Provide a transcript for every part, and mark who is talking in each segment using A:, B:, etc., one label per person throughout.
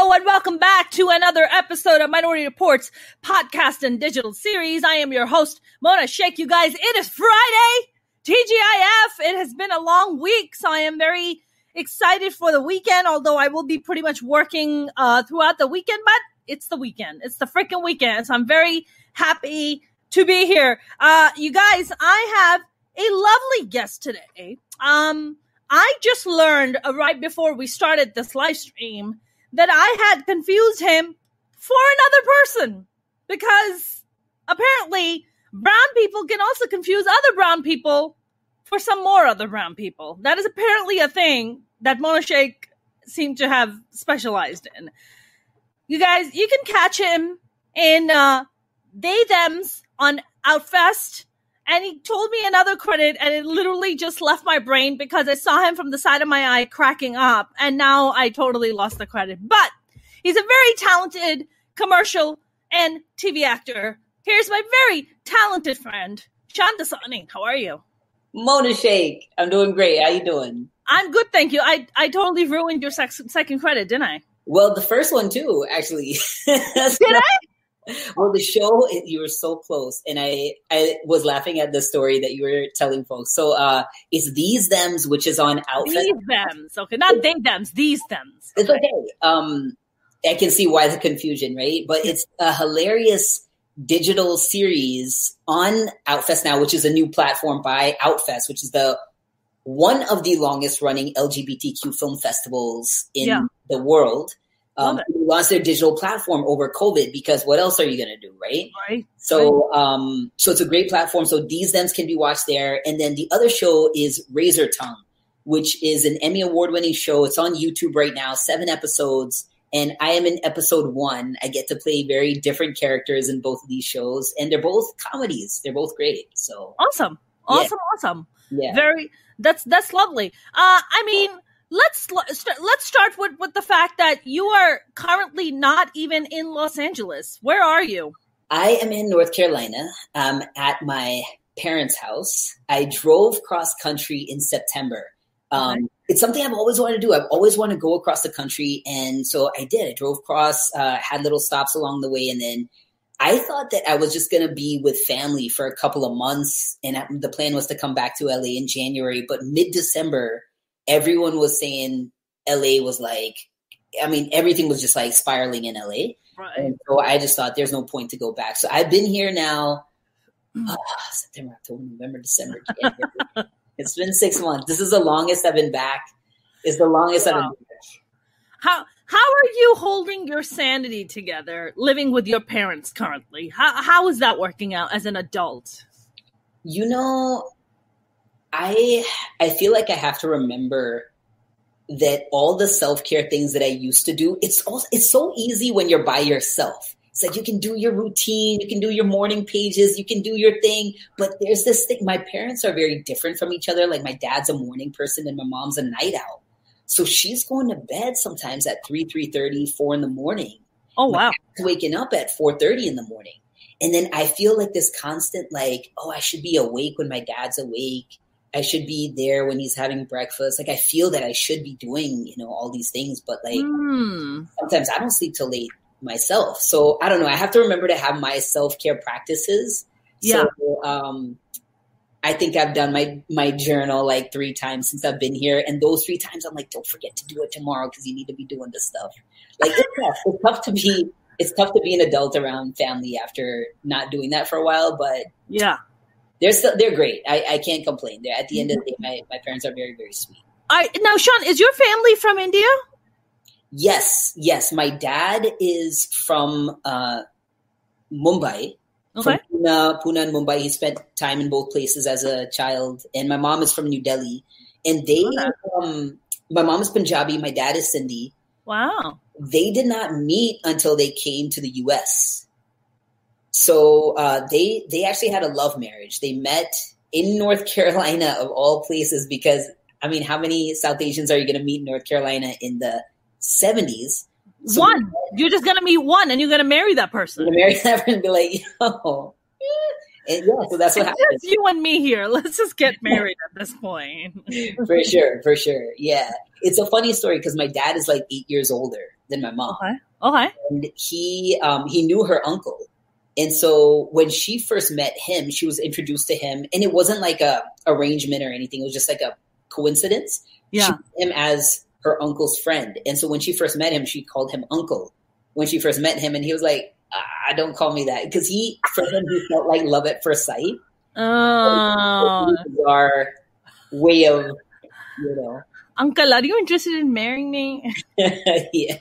A: Hello and welcome back to another episode of Minority Reportz podcast and digital series. I am your host, Mona Sheikh. You guys, it is Friday, TGIF. It has been a long week, so I am very excited for the weekend, although I will be pretty much working throughout the weekend, but it's the weekend. It's the freaking weekend, so I'm very happy to be here. You guys, I have a lovely guest today. I just learned right before we started this live stream that I had confused him for another person, because apparently brown people can also confuse other brown people for some more other brown people. That is apparently a thing that Mona Sheikh seemed to have specialized in. You guys, you can catch him in They Thems on Outfest, and he told me another credit, and it literally just left my brain because I saw him from the side of my eye cracking up, and now I totally lost the credit. But he's a very talented commercial and TV actor. Here's my very talented friend, Shaan Dasani. How are you?
B: Mona Sheikh. I'm doing great. How you doing?
A: I'm good, thank you. I totally ruined your second credit, didn't I?
B: Well, the first one too, actually.
A: Did I?
B: Well, the show, you were so close. And I was laughing at the story that you were telling folks. So it's These Thems, which is on Outfest.
A: These Thems. Okay, not They Thems, These Thems.
B: It's okay. I can see why the confusion, right? But it's a hilarious digital series on Outfest now, which is a new platform by Outfest, which is one of the longest running LGBTQ film festivals in the world. They launched their digital platform over COVID because what else are you going to do, right?
A: Right.
B: So it's a great platform. So These Thems can be watched there. And then the other show is Razor Tongue, which is an Emmy Award-winning show. It's on YouTube right now, 7 episodes. And I am in episode 1. I get to play very different characters in both of these shows. And they're both comedies. They're both great. So
A: Awesome.
B: Yeah.
A: That's lovely. Let's start with the fact that you are currently not even in Los Angeles. Where are you?
B: I am in North Carolina. At my parents' house. I drove cross country in September. It's something I've always wanted to do. I've always wanted to go across the country. And so I did. I drove across, had little stops along the way. And then I thought that I was just going to be with family for a couple of months. And the plan was to come back to LA in January. But mid-December, everyone was saying LA was everything was just like spiraling in LA.
A: Right.
B: And so I just thought there's no point to go back. So I've been here now, September, October, November, December, January. It's been 6 months. This is the longest I've been back. It's the longest I've been back.
A: How are you holding your sanity together, living with your parents currently? How is that working out as an adult?
B: You know, I feel like I have to remember that all the self-care things that I used to do, it's so easy when you're by yourself. It's like you can do your routine, you can do your morning pages, you can do your thing. But there's this thing, my parents are very different from each other. Like my dad's a morning person and my mom's a night owl. So she's going to bed sometimes at 3:30, 4 in the morning.
A: Oh, wow.
B: Waking up at 4:30 in the morning. And then I feel like this constant I should be awake when my dad's awake. I should be there when he's having breakfast. Like I feel that I should be doing, all these things, but sometimes I don't sleep till late myself. So I don't know. I have to remember to have my self-care practices.
A: Yeah.
B: So I think I've done my journal 3 times since I've been here. And those 3 times I'm like, don't forget to do it tomorrow because you need to be doing this stuff. It's tough to be an adult around family after not doing that for a while, but
A: yeah.
B: They're great. I can't complain. They're at the end of the day, my parents are very, very sweet.
A: Now, Shaan, is your family from India?
B: Yes. My dad is from Mumbai.
A: Okay.
B: From Pune and Mumbai. He spent time in both places as a child. And my mom is from New Delhi. And my mom is Punjabi. My dad is Sindhi.
A: Wow.
B: They did not meet until they came to the U.S. So they actually had a love marriage. They met in North Carolina of all places because, how many South Asians are you going to meet in North Carolina in the 70s?
A: So one. You're just going to meet one and you're going to marry that person.
B: You're going to marry that person and be like, yo. And yeah, so that's what happened.
A: It's you and me here. Let's just get married at this point.
B: For sure. Yeah. It's a funny story because my dad is like 8 years older than my mom.
A: Okay.
B: And he knew her uncle. And so when she first met him, she was introduced to him, and it wasn't like a arrangement or anything. It was just like a coincidence.
A: Yeah.
B: She met him as her uncle's friend. And so when she first met him, she called him uncle when she first met him. And he was like, don't call me that. Because for him, he felt like love at first sight.
A: Oh.
B: Our way of,
A: Uncle, are you interested in marrying me?
B: Yeah.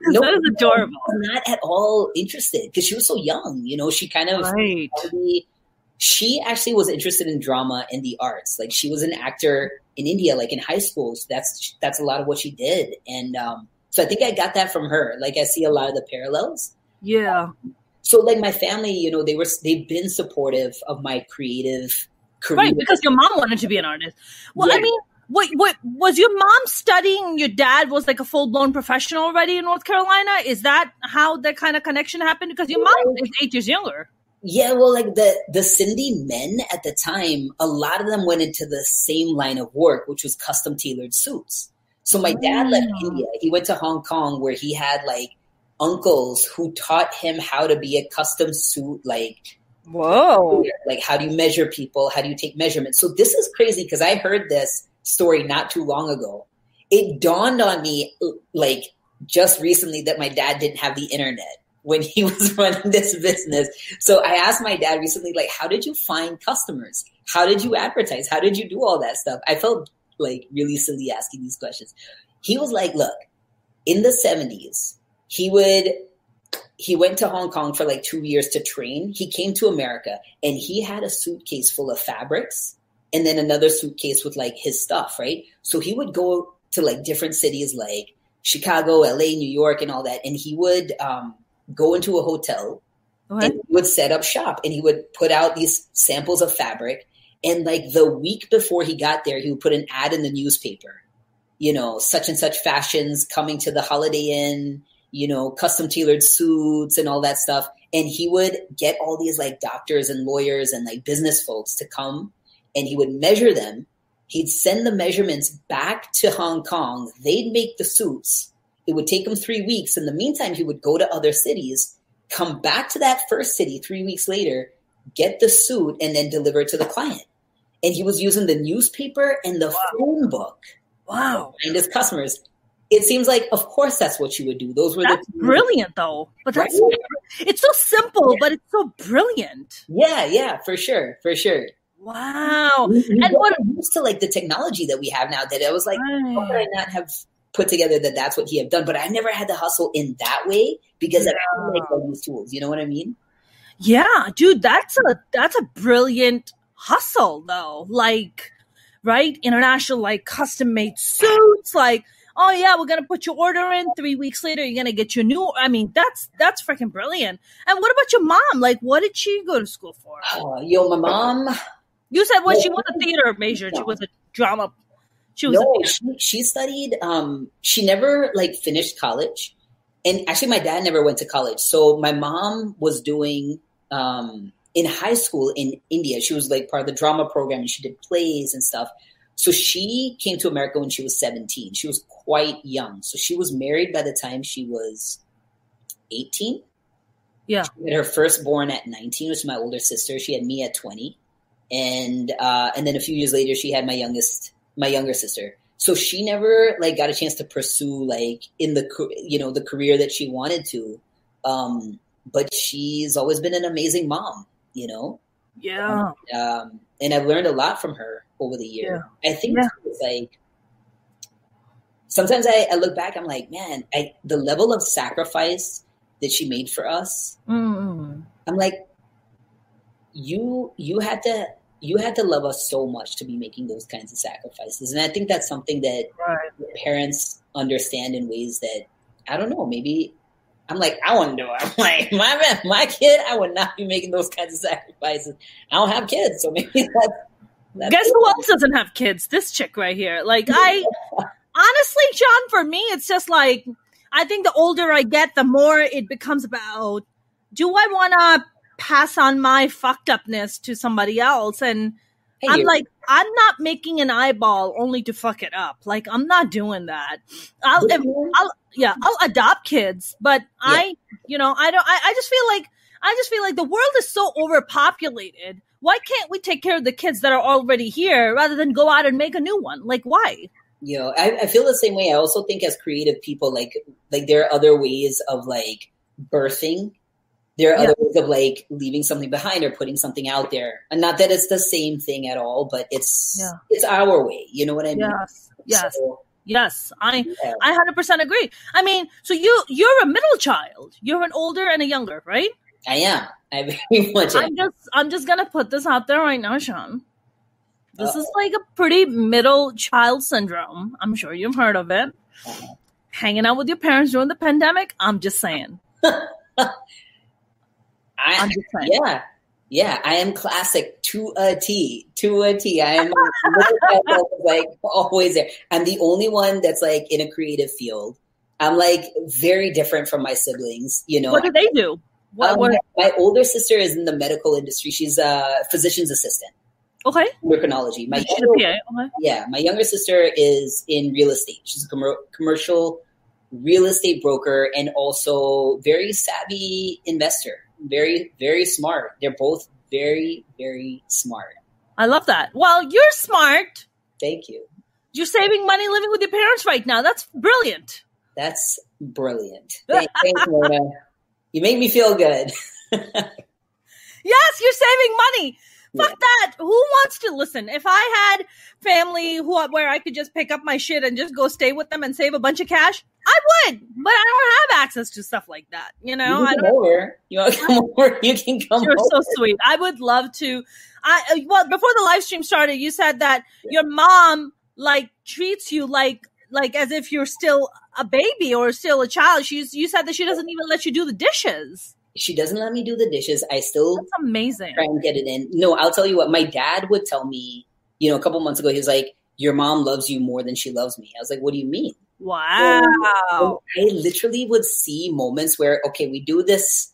A: No, that is adorable.
B: Not at all interested because she was so young. She kind of she actually was interested in drama and the arts. Like she was an actor in India, like in high school. So that's a lot of what she did. And so I think I got that from her. Like I see a lot of the parallels.
A: Yeah.
B: So like my family, they've been supportive of my creative career.
A: Right, because your mom wanted to be an artist. Well, yeah. I mean, what was your mom studying? Your dad was like a full-blown professional already in North Carolina? Is that how that kind of connection happened? Because your mom is 8 years younger.
B: Yeah, well, like the Sindhi men at the time, a lot of them went into the same line of work, which was custom tailored suits. So my dad left India. He went to Hong Kong where he had like uncles who taught him how to be a custom suit, like,
A: whoa,
B: like how do you measure people? How do you take measurements? So this is crazy because I heard this story not too long ago. It dawned on me like just recently that my dad didn't have the internet when he was running this business. So I asked my dad recently, like, how did you find customers? How did you advertise? How did you do all that stuff? I felt like really silly asking these questions. He was like, look, in the 70s, he went to Hong Kong for like 2 years to train. He came to America and he had a suitcase full of fabrics and then another suitcase with like his stuff, right? So he would go to like different cities like Chicago, LA, New York, and all that. And he would go into a hotel and he would set up shop and he would put out these samples of fabric. And like the week before he got there, he would put an ad in the newspaper, such and such fashions coming to the Holiday Inn, custom tailored suits and all that stuff. And he would get all these like doctors and lawyers and like business folks to come and he would measure them. He'd send the measurements back to Hong Kong. They'd make the suits. It would take him 3 weeks. In the meantime, he would go to other cities, come back to that first city 3 weeks later, get the suit, and then deliver it to the client. And he was using the newspaper and the phone book.
A: Wow.
B: And his customers. It seems like, of course, that's what you would do. Those were
A: brilliant, though. But that's it's so simple, but it's so brilliant.
B: Yeah, for sure.
A: Wow.
B: And what used to like the technology that we have now that I was like, how could I not have put together that that's what he had done? But I never had to hustle in that way because I had like all these tools. You know what I mean?
A: Yeah, dude, that's a brilliant hustle though. Like, right? International, like custom made suits, like, oh yeah, we're going to put your order in 3 weeks later. You're going to get your new, I mean, that's freaking brilliant. And what about your mom? Like, what did she go to school for?
B: My mom.
A: You said she was a theater major. She was a drama.
B: She studied, she never like finished college. And actually my dad never went to college. So my mom was doing, in high school in India, she was like part of the drama program and she did plays and stuff. So she came to America when she was 17. She was quite young. So she was married by the time she was 18.
A: Yeah.
B: She had her firstborn at 19, which is my older sister. She had me at 20. And then a few years later, she had my younger sister. So she never like got a chance to pursue like in the career that she wanted to. But she's always been an amazing mom,
A: Yeah.
B: And I've learned a lot from her over the year. Yeah. I think it's like sometimes I look back, I'm like, man, the level of sacrifice that she made for us.
A: Mm-hmm.
B: I'm like, you had to love us so much to be making those kinds of sacrifices. And I think that's something that parents understand in ways that, I don't know, maybe I'm like, I wouldn't do it. I'm like, my kid, I would not be making those kinds of sacrifices. I don't have kids. So maybe that's
A: guess who else doesn't have kids? This chick right here. Like honestly, Shaan, for me, it's just like, I think the older I get, the more it becomes about, do I want to pass on my fucked upness to somebody else. And I'm like, I'm not making an eyeball only to fuck it up. Like, I'm not doing that. I'll adopt kids, but I just feel like the world is so overpopulated. Why can't we take care of the kids that are already here rather than go out and make a new one? Like, why?
B: I feel the same way. I also think as creative people, like there are other ways of like birthing. There are other ways of like leaving something behind or putting something out there. And not that it's the same thing at all, but it's our way. You know what I mean?
A: Yes. So, yes. I 100% agree. I mean, so you're a middle child. You're an older and a younger, right?
B: I am. I very much am.
A: I'm just gonna put this out there right now, Shaan. This is like a pretty middle child syndrome. I'm sure you've heard of it. Hanging out with your parents during the pandemic. I'm just saying. Yeah, I am classic to a T. I am like always there. I'm the only one that's like in a creative field. I'm like very different from my siblings. You know, what do they do?
B: My older sister is in the medical industry. She's a physician's assistant.
A: Okay.
B: Endocrinology. My younger sister is in real estate. She's a commercial real estate broker and also very savvy investor. Very, very smart. They're both very, very smart.
A: I love that. Well, you're smart.
B: Thank you.
A: You're saving money living with your parents right now. That's brilliant.
B: That's brilliant. Thanks, Mona. You make me feel good.
A: Yes, you're saving money. Fuck that. Who wants to listen? If I had family where I could just pick up my shit and just go stay with them and save a bunch of cash, I would. But I don't have access to stuff like that. You know,
B: you want to come over? You can come over.
A: You're so sweet. I would love to. Well, before the live stream started, you said that your mom like treats you like as if you're still a baby or still a child. You said that she doesn't even let you do the dishes.
B: She doesn't let me do the dishes. I still
A: That's amazing.
B: Try and get it in. No, I'll tell you what. My dad would tell me, you know, a couple months ago, he was like, your mom loves you more than she loves me. I was like, what do you mean?
A: Wow.
B: And I literally would see moments where, okay, we do this.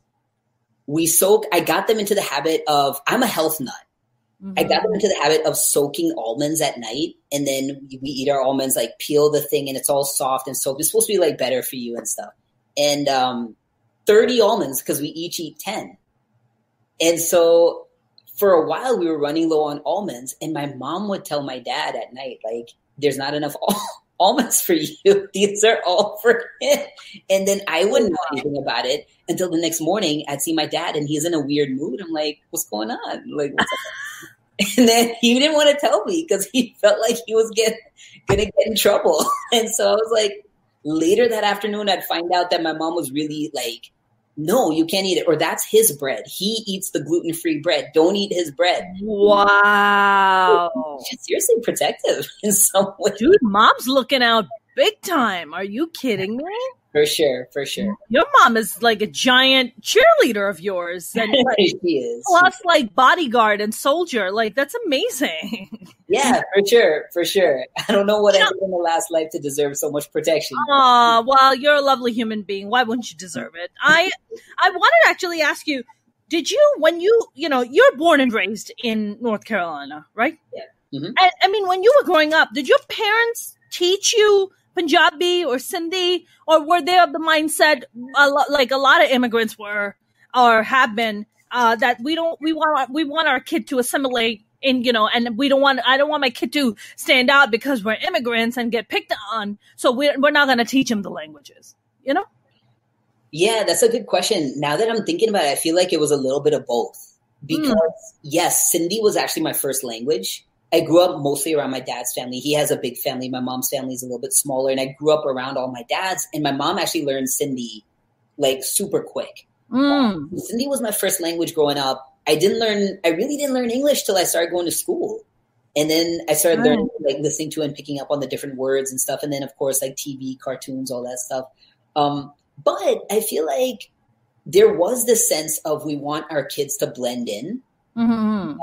B: We soak. I got them into the habit of, I'm a health nut. Mm-hmm. I got them into the habit of soaking almonds at night. And then we eat our almonds, like peel the thing and it's all soft and soaked. It's supposed to be like better for you and stuff. And, 30 almonds because we each eat 10. And so for a while we were running low on almonds and my mom would tell my dad at night, like, there's not enough almonds for you. These are all for him. And then I wouldn't know anything about it until the next morning. I'd see my dad and he's in a weird mood. I'm like, what's going on? Like, what's up? And then he didn't want to tell me because he felt like he was going to get in trouble. And so I was like, later that afternoon, I'd find out that my mom was really like, no, you can't eat it. Or that's his bread. He eats the gluten-free bread. Don't eat his bread.
A: Wow.
B: She's seriously protective in some way.
A: Dude, mom's looking out big time. Are you kidding me?
B: For sure, for sure.
A: Your mom is like a giant cheerleader of yours. And like,
B: she is.
A: Plus like bodyguard and soldier. Like, that's amazing.
B: Yeah, for sure, for sure. I don't know what I did in the last life to deserve so much protection.
A: Oh, well, you're a lovely human being. Why wouldn't you deserve it? I wanted to actually ask you, did you, when you're born and raised in North Carolina, right?
B: Yeah. Mm-hmm.
A: I mean, when you were growing up, did your parents teach you Punjabi or Sindhi, or were they of the mindset like a lot of immigrants were or have been that we want our kid to assimilate in, and I don't want my kid to stand out because we're immigrants and get picked on, so we're not going to teach him the languages,
B: Yeah, that's a good question. Now that I'm thinking about it, I feel like it was a little bit of both because yes, Sindhi was actually my first language. I grew up mostly around my dad's family. He has a big family. My mom's family is a little bit smaller. And I grew up around all my dads. And my mom actually learned Sindhi like super quick. Sindhi was my first language growing up. I really didn't learn English till I started going to school. And then I started learning, like listening to and picking up on the different words and stuff. And then of course, like TV, cartoons, all that stuff. But I feel like there was this sense of we want our kids to blend in. Mm-hmm.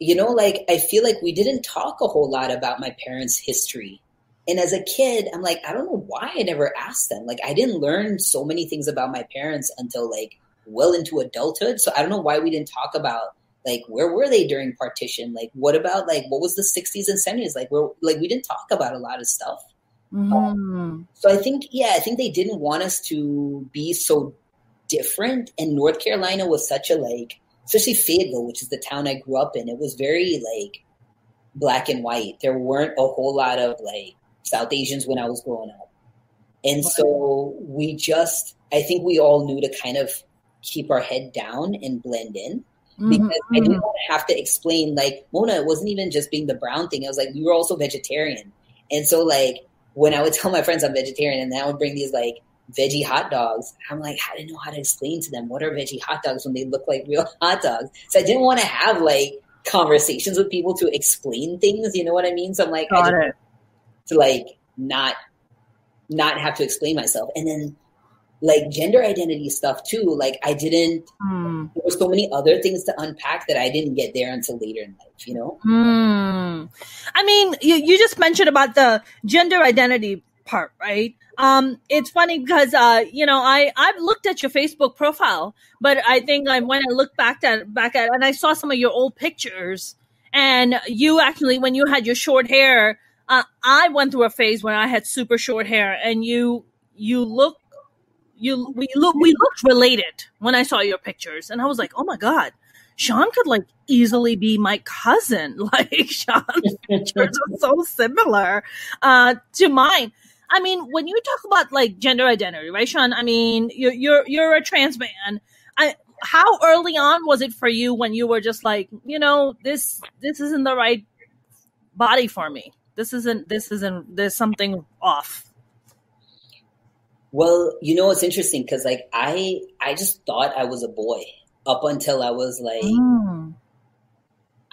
B: I feel like we didn't talk a whole lot about my parents' history. And as a kid, I'm like, I don't know why I never asked them. Like, I didn't learn so many things about my parents until like well into adulthood. So I don't know why we didn't talk about like where were they during partition? Like what about like what was the 60s and 70s? Like we didn't talk about a lot of stuff. So I think they didn't want us to be so different. And North Carolina was such a like, especially Fayetteville, which is the town I grew up in, it was very like black and white. There weren't a whole lot of like South Asians when I was growing up. And so I think we all knew to kind of keep our head down and blend in, because I didn't want to have to explain, like, Mona, it wasn't even just being the brown thing. I was like, we were also vegetarian. And so like when I would tell my friends I'm vegetarian and then I would bring these like veggie hot dogs, I'm like, I didn't know how to explain to them what are veggie hot dogs when they look like real hot dogs. So I didn't want to have like conversations with people to explain things, you know what I mean? So I'm like, to like not have to explain myself. And then like gender identity stuff too, like there were so many other things to unpack that I didn't get there until later in life, you know?
A: I mean, you just mentioned about the gender identity part, right? It's funny because, I've looked at your Facebook profile, but I think when I looked back at and I saw some of your old pictures, and you actually, when you had your short hair, I went through a phase when I had super short hair, and we looked related when I saw your pictures, and I was like, oh my God, Shaan could like easily be my cousin. Like Shaan's pictures are so similar to mine. I mean, when you talk about like gender identity, right, Shaan? I mean, you're a trans man. How early on was it for you when you were just like, this isn't the right body for me? There's something off.
B: Well, it's interesting because like I just thought I was a boy up until I was like,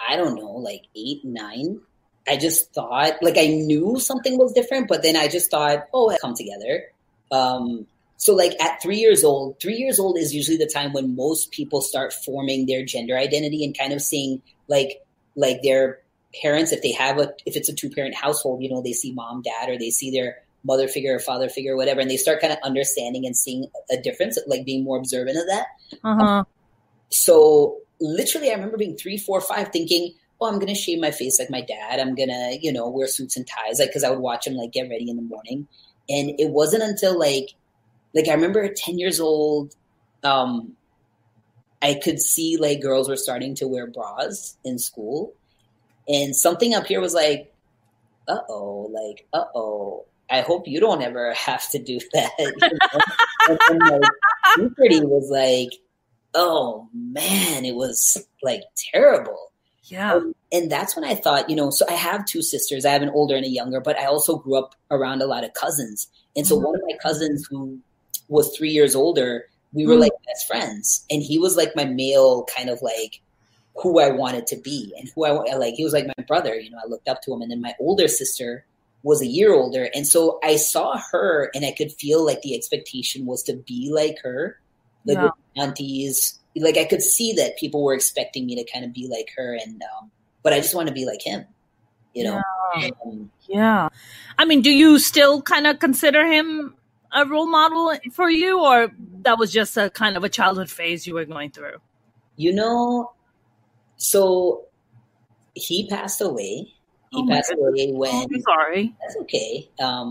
B: I don't know, like 8, 9. I just thought, like, I knew something was different, but then I just thought, oh, come together. So like at 3 years old is usually the time when most people start forming their gender identity and kind of seeing like their parents, if it's a 2-parent household, they see mom, dad, or they see their mother figure or father figure or whatever, and they start kind of understanding and seeing a difference, like being more observant of that. So literally I remember being 3, 4, 5 thinking, oh, I'm going to shave my face like my dad. I'm going to, wear suits and ties, like, because I would watch him like get ready in the morning. And it wasn't until like I remember at 10 years old, I could see like girls were starting to wear bras in school. And something up here was like, uh-oh, I hope you don't ever have to do that. And then, like, puberty was like, oh man, it was like terrible.
A: Yeah.
B: And that's when I thought, so I have 2 sisters. I have an older and a younger, but I also grew up around a lot of cousins. And so one of my cousins who was 3 years older, we were like best friends. And he was like my male kind of like who I wanted to be and who he was like my brother, I looked up to him. And then my older sister was a year older. And so I saw her and I could feel like the expectation was to be like her, like with aunties. Like I could see that people were expecting me to kind of be like her. And, but I just want to be like him,
A: Yeah. I mean, do you still kind of consider him a role model for you, or that was just a kind of a childhood phase you were going through?
B: So he passed away. He passed away when.
A: Oh, I'm sorry.
B: That's okay. I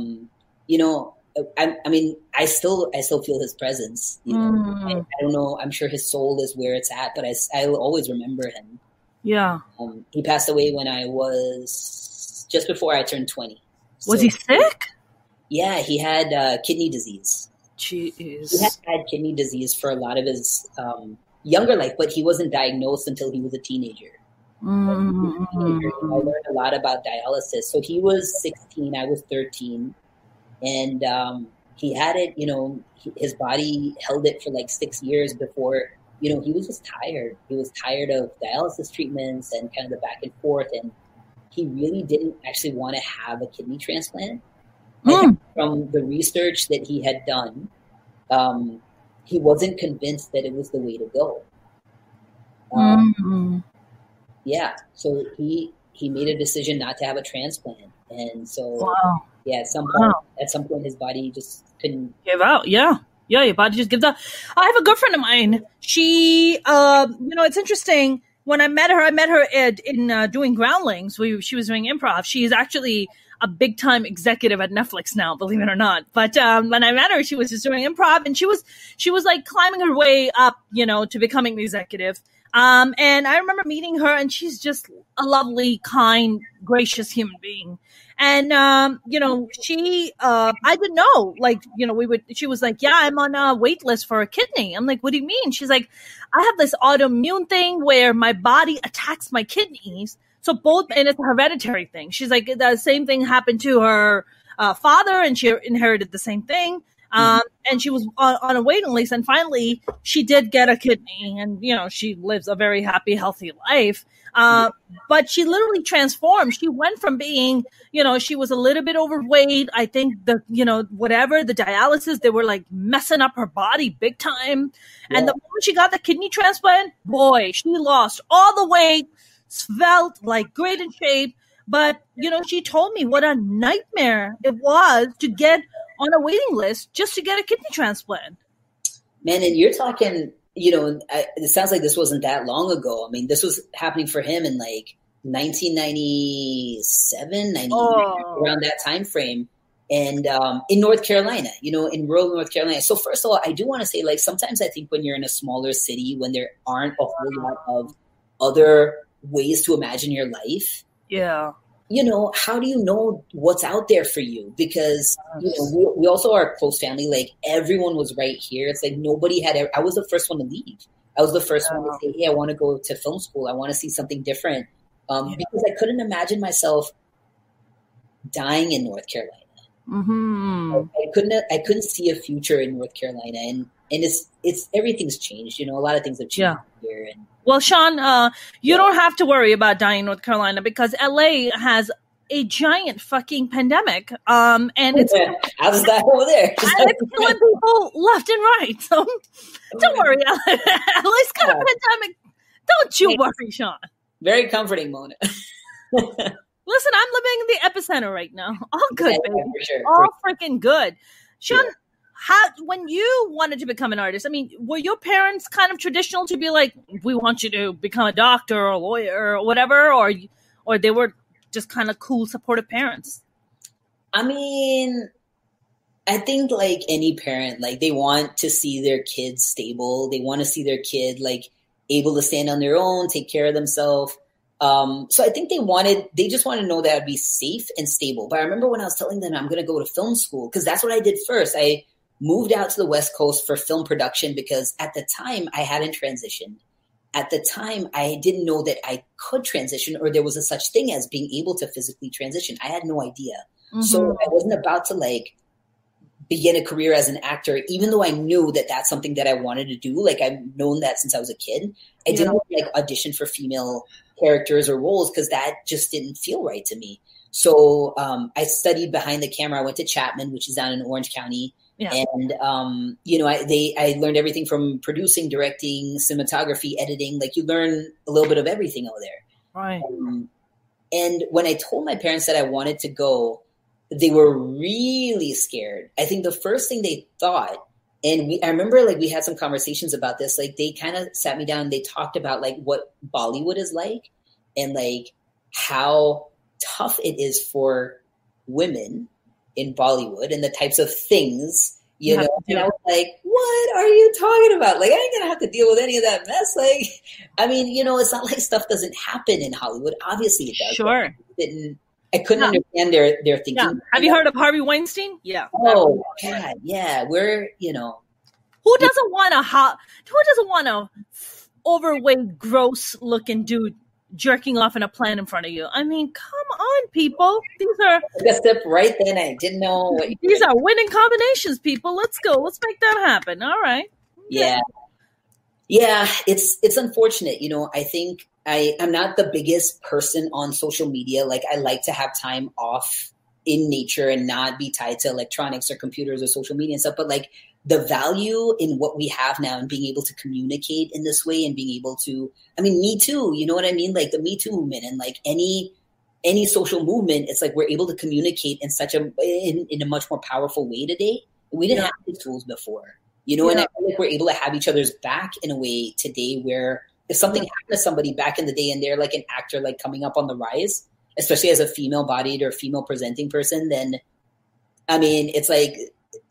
B: mean, I still feel his presence. I don't know. I'm sure his soul is where it's at, but I always remember him.
A: Yeah.
B: He passed away when I was just before I turned 20.
A: Was he sick?
B: Yeah, he had kidney disease.
A: Jeez.
B: He had kidney disease for a lot of his younger life, but he wasn't diagnosed until he was a teenager. I learned a lot about dialysis. So he was 16, I was 13. And he had it, his body held it for like 6 years before, he was just tired. He was tired of dialysis treatments and kind of the back and forth. And he really didn't actually want to have a kidney transplant. From the research that he had done, he wasn't convinced that it was the way to go. Yeah. So he made a decision not to have a transplant. And so, at some point his body just couldn't
A: give out. Yeah. Yeah, your body just gives up. I have a good friend of mine. She, it's interesting. When I met her in doing Groundlings. She was doing improv. She is actually a big time executive at Netflix now, believe it or not. But when I met her, she was just doing improv, and she was like climbing her way up, to becoming the executive. And I remember meeting her, and she's just a lovely, kind, gracious human being. And, she, I didn't know, she was like, yeah, I'm on a wait list for a kidney. I'm like, what do you mean? She's like, I have this autoimmune thing where my body attacks my kidneys. So and it's a hereditary thing. She's like, the same thing happened to her father, and she inherited the same thing. And she was on a waiting list, and finally she did get a kidney, and, she lives a very happy, healthy life. But she literally transformed. She went from being, she was a little bit overweight. I think the dialysis, they were like messing up her body big time. Yeah. And the moment she got the kidney transplant, boy, she lost all the weight, felt like great in shape. But, she told me what a nightmare it was to get on a waiting list just to get a kidney transplant.
B: Man, and you're talking, it sounds like this wasn't that long ago. I mean, this was happening for him in like 1997, around that time frame. And in North Carolina, in rural North Carolina. So first of all, I do want to say, like, sometimes I think when you're in a smaller city, when there aren't a whole lot of other ways to imagine your life.
A: Yeah.
B: How do you know what's out there for you? Because, we also are a close family. Like, everyone was right here. It's like nobody I was the first one to leave. I was the first one to say, hey, I want to go to film school. I want to see something different. Because I couldn't imagine myself dying in North Carolina.
A: Mm-hmm.
B: I couldn't see a future in North Carolina. And it's everything's changed. A lot of things have changed here. And,
A: well, Shaan, you don't have to worry about dying in North Carolina because LA has a giant fucking pandemic. And it's
B: how's that over there?
A: And it's killing people left and right. So don't worry, LA's got a pandemic. Don't you worry, Shaan.
B: Very comforting, Mona.
A: Listen, I'm living in the epicenter right now. All good, baby.
B: For sure.
A: All freaking good. Shaan, when you wanted to become an artist, I mean, were your parents kind of traditional to be like, we want you to become a doctor or a lawyer or whatever, or they were just kind of cool, supportive parents?
B: I mean, I think like any parent, like they want to see their kids stable. They want to see their kid like able to stand on their own, take care of themselves. So I think they just wanted to know that I'd be safe and stable. But I remember when I was telling them I'm going to go to film school, because that's what I did first. I moved out to the West Coast for film production because at the time I hadn't transitioned. At the time, I didn't know that I could transition or there was a such thing as being able to physically transition. I had no idea. Mm-hmm. So I wasn't about to like begin a career as an actor, even though I knew that that's something that I wanted to do. Like I've known that since I was a kid. I didn't like audition for female characters or roles because that just didn't feel right to me. So I studied behind the camera. I went to Chapman, which is down in Orange County. Yeah. And, I learned everything from producing, directing, cinematography, editing. Like you learn a little bit of everything over there.
A: Right.
B: And when I told my parents that I wanted to go, they were really scared. I think the first thing they thought, and I remember like we had some conversations about this, like they kind of sat me down and they talked about like what Bollywood is like and like how tough it is for women in Bollywood and the types of things, know, and I was like, what are you talking about? Like, I ain't gonna have to deal with any of that mess. Like, I mean, it's not like stuff doesn't happen in Hollywood. Obviously it does.
A: Sure.
B: I couldn't understand their thinking.
A: Yeah. Have you heard of Harvey Weinstein? Yeah.
B: Oh God. Yeah. Who
A: doesn't want a overweight, gross looking dude jerking off in a plane in front of you? I mean, come on, people. These are
B: a step right then. I didn't know.
A: These are winning combinations, people. Let's go. Let's make that happen. All right.
B: Okay. Yeah. It's unfortunate. I think I'm not the biggest person on social media. Like I like to have time off in nature and not be tied to electronics or computers or social media and stuff. But like the value in what we have now and being able to communicate in this way and being able to, I mean, Me Too, you know what I mean? Like the Me Too movement and like any social movement, it's like we're able to communicate in a much more powerful way today. We didn't have these tools before, you know, and I feel like we're able to have each other's back in a way today where if something happened to somebody back in the day and they're like an actor, like coming up on the rise, especially as a female bodied or female presenting person, then, I mean, it's like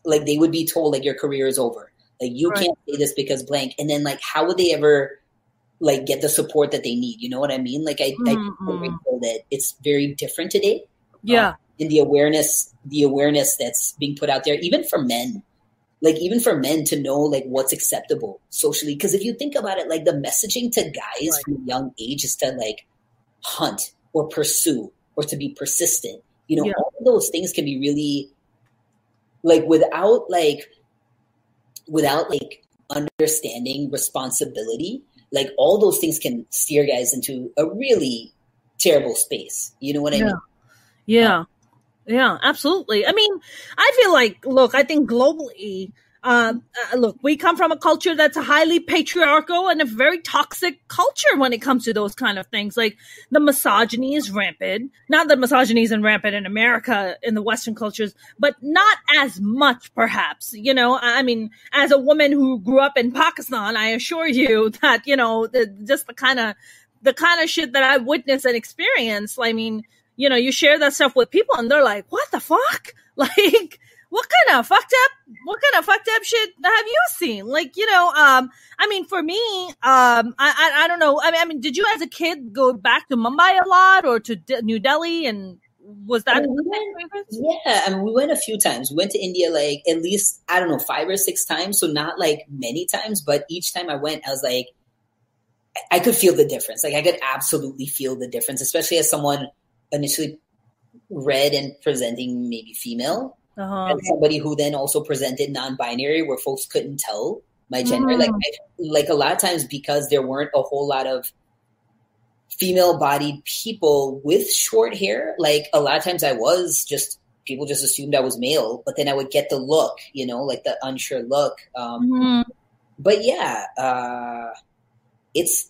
B: they would be told like your career is over. Like you can't say this because blank. And then like, how would they ever like get the support that they need? You know what I mean? Like I feel that it's very different today.
A: Yeah.
B: And the awareness that's being put out there, even for men to know like what's acceptable socially. Because if you think about it, like the messaging to guys from a young age is to like hunt or pursue or to be persistent. You know, all of those things can be really like without understanding responsibility, like all those things can steer guys into a really terrible space. You know what I mean?
A: Yeah. Yeah, absolutely. I mean, I feel like, look, I think globally, look, we come from a culture that's a highly patriarchal and a very toxic culture when it comes to those kind of things. Like the misogyny is rampant. Not that misogyny isn't rampant in America, in the Western cultures, but not as much, perhaps. You know, I mean, as a woman who grew up in Pakistan, I assure you that, you know, just the kind of shit that I've witnessed and experienced. I mean, you know, you share that stuff with people and they're like, what the fuck? Like, what kind of fucked up shit have you seen? Like, you know, I mean, for me, I don't know. I mean, did you as a kid go back to Mumbai a lot or to New Delhi? And was that?
B: We went a few times. We went to India, like at least, I don't know, 5 or 6 times. So not like many times, but each time I went, I was like, I could feel the difference. Like I could absolutely feel the difference, especially as someone initially read and presenting maybe female, and somebody who then also presented non-binary where folks couldn't tell my gender. Like a lot of times because there weren't a whole lot of female-bodied people with short hair, like a lot of times people just assumed I was male, but then I would get the look, you know, like the unsure look. But yeah, it's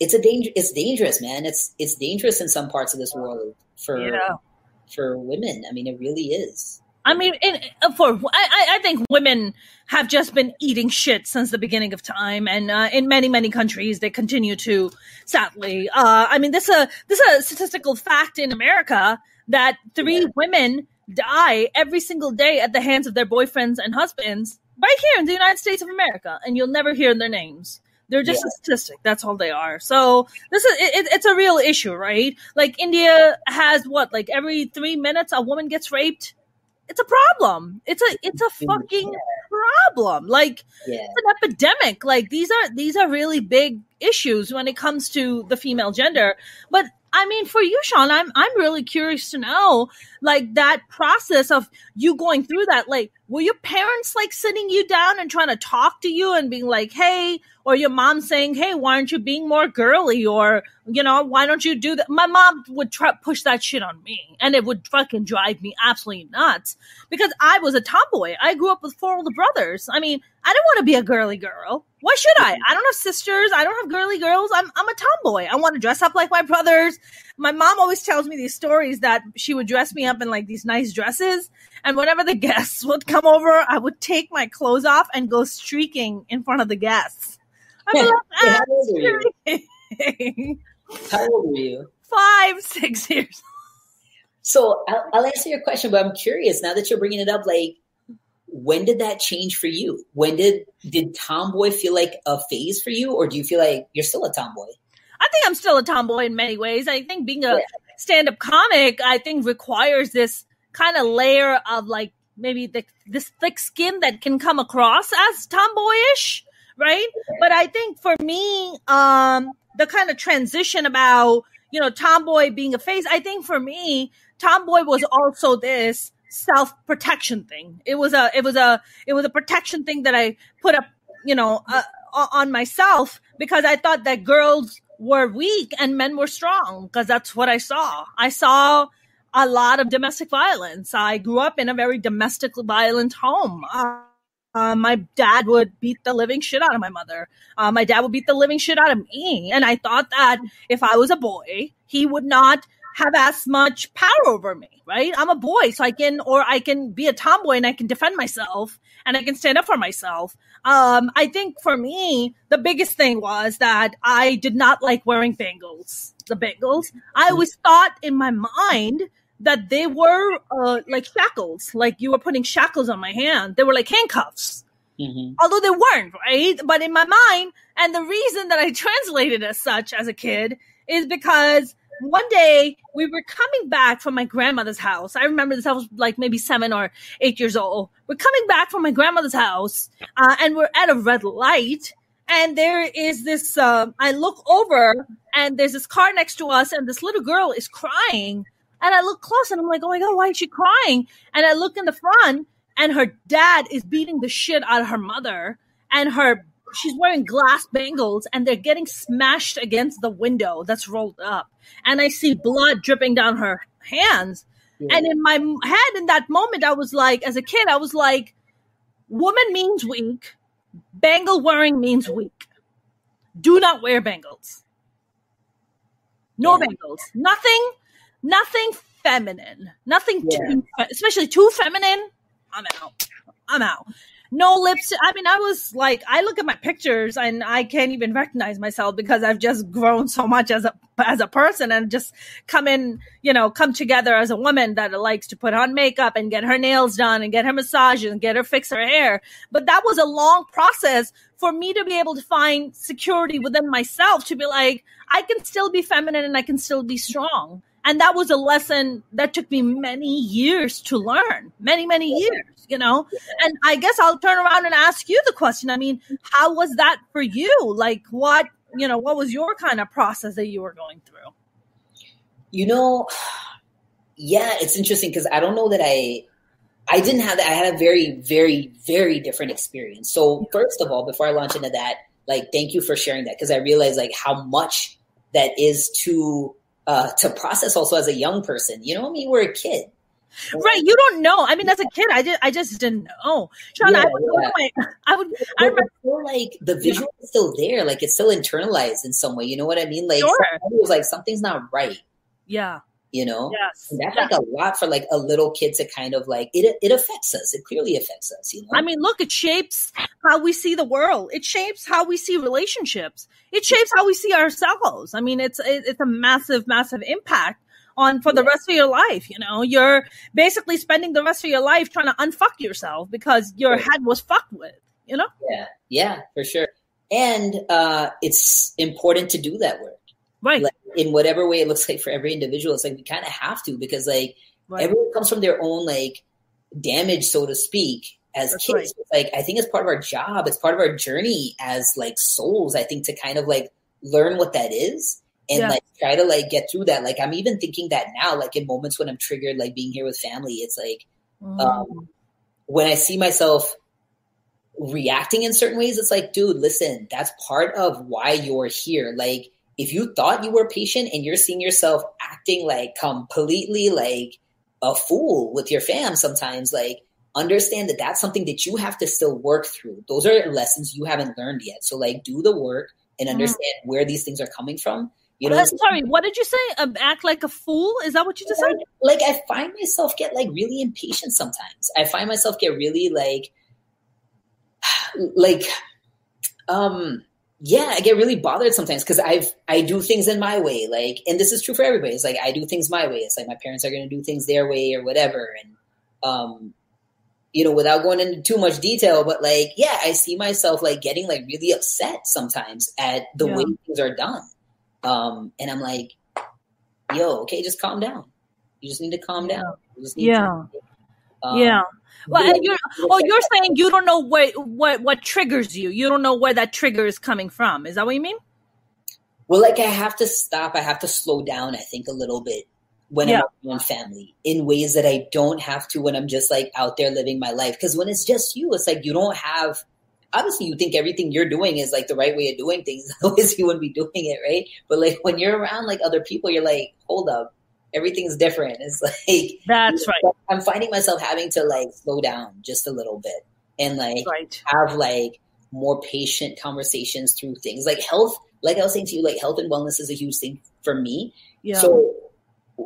B: dangerous, man. It's dangerous in some parts of this world for women. I mean, it really is.
A: I mean, I think women have just been eating shit since the beginning of time, and in many, many countries they continue to. Sadly, I mean, this is a statistical fact in America that 3 women die every single day at the hands of their boyfriends and husbands right here in the United States of America, and you'll never hear their names. They're just a statistic. That's all they are. So it's a real issue, right? Like India has like every 3 minutes a woman gets raped. It's a problem. It's a fucking problem. Like it's an epidemic. Like these are really big issues when it comes to the female gender. But I mean, for you, Shaan, I'm really curious to know, like, that process of you going through that. Like, were your parents like sitting you down and trying to talk to you and being like, hey, or your mom saying, hey, why aren't you being more girly? Or, you know, why don't you do that? My mom would push that shit on me, and it would fucking drive me absolutely nuts because I was a tomboy. I grew up with 4 older brothers. I mean, I didn't want to be a girly girl. Why should I? I don't have sisters. I don't have girly girls. I'm a tomboy. I want to dress up like my brothers. My mom always tells me these stories that she would dress me up in like these nice dresses. And whenever the guests would come over, I would take my clothes off and go streaking in front of the guests. I'm like,
B: how old were you? How old were you?
A: 5, 6 years.
B: So I'll answer your question, but I'm curious now that you're bringing it up, like, when did that change for you? When did tomboy feel like a phase for you, or do you feel like you're still a tomboy?
A: I think I'm still a tomboy in many ways. I think being a stand-up comic, I think requires this kind of layer of like maybe this thick skin that can come across as tomboyish, right? But I think for me, the kind of transition about, you know, tomboy being a phase, I think for me, tomboy was also this self-protection thing. It was a protection thing that I put up, you know, on myself because I thought that girls were weak and men were strong because that's what I saw. I saw a lot of domestic violence. I grew up in a very domestically violent home. My dad would beat the living shit out of my mother. My dad would beat the living shit out of me. And I thought that if I was a boy, he would not have as much power over me, right? I'm a boy, so I can be a tomboy and I can defend myself and I can stand up for myself. I think for me, the biggest thing was that I did not like wearing bangles. The bangles. I always thought in my mind that they were like shackles, like you were putting shackles on my hand. They were like handcuffs. Mm-hmm. Although they weren't, right? But in my mind, and the reason that I translated as such as a kid is because one day we were coming back from my grandmother's house. I remember this. I was like maybe 7 or 8 years old. We're coming back from my grandmother's house, and we're at a red light. And there is this, I look over and there's this car next to us and this little girl is crying. And I look close and I'm like, oh my God, why is she crying? And I look in the front and her dad is beating the shit out of her mother, and she's wearing glass bangles and they're getting smashed against the window that's rolled up. And I see blood dripping down her hands. Yeah. And in my head in that moment, I was like, as a kid, I was like, woman means weak. Bangle wearing means weak. Do not wear bangles. No bangles. Nothing feminine. Nothing too, especially too feminine. I'm out. No lips. I mean, I was like, I look at my pictures and I can't even recognize myself because I've just grown so much as a person and just come together as a woman that likes to put on makeup and get her nails done and get her massages and get her fix her hair. But that was a long process for me to be able to find security within myself to be like, I can still be feminine and I can still be strong. And that was a lesson that took me many years to learn, many years, And I guess I'll turn around and ask you the question. I mean, how was that for you? Like what was your kind of process that you were going through?
B: Yeah, it's interesting because I don't know that I didn't have that. I had a very, very, very different experience. So first of all, before I launch into that, like, thank you for sharing that because I realized like how much that is to process also as a young person. We're a kid.
A: Right. You don't know. I mean, as a kid, I just didn't know. Shaan, I
B: remember like the visual is still there. Like it's still internalized in some way. You know what I mean? Like
A: sure.
B: It was like something's not right.
A: Yeah.
B: Yes. And that's like a lot for like a little kid to kind of like, it affects us. It clearly affects us,
A: I mean, look, it shapes how we see the world. It shapes how we see relationships. It shapes how we see ourselves. I mean, it's a massive, massive impact for the rest of your life. You're basically spending the rest of your life trying to unfuck yourself because your head was fucked with,
B: Yeah, for sure. And it's important to do that work.
A: Right.
B: Like, in whatever way it looks like for every individual, it's like we kind of have to because like everyone comes from their own like damage, so to speak, as kids. Right. It's like I think it's part of our job. It's part of our journey as like souls, I think, to kind of like learn what that is and like try to like get through that. Like I'm even thinking that now, like in moments when I'm triggered, like being here with family, it's like when I see myself reacting in certain ways, it's like, dude, listen, that's part of why you're here. Like, if you thought you were patient and you're seeing yourself acting like completely like a fool with your fam sometimes, like understand that that's something that you have to still work through. Those are lessons you haven't learned yet. So like do the work and understand where these things are coming from.
A: Sorry, what did you say? Act like a fool? Is that what you just said?
B: Like I find myself get like really impatient sometimes. I find myself get really I get really bothered sometimes because I do things in my way, like, and this is true for everybody. It's like I do things my way. It's like my parents are going to do things their way or whatever, and without going into too much detail, but like, I see myself like getting like really upset sometimes at the way things are done, and I'm like, yo, okay, just calm down. You just need to calm down. You just need to,
A: Well, you're saying you don't know what triggers you. You don't know where that trigger is coming from. Is that what you mean?
B: Well, like I have to stop. I have to slow down, I think, a little bit when I'm around family in ways that I don't have to when I'm just like out there living my life. Because when it's just you, it's like you don't have – obviously you think everything you're doing is like the right way of doing things. Otherwise you wouldn't be doing it, right? But like when you're around like other people, you're like, hold up. Everything's different. It's like
A: that's right.
B: I'm finding myself having to like slow down just a little bit and like have like more patient conversations through things like health. Like I was saying to you, like health and wellness is a huge thing for me. Yeah. So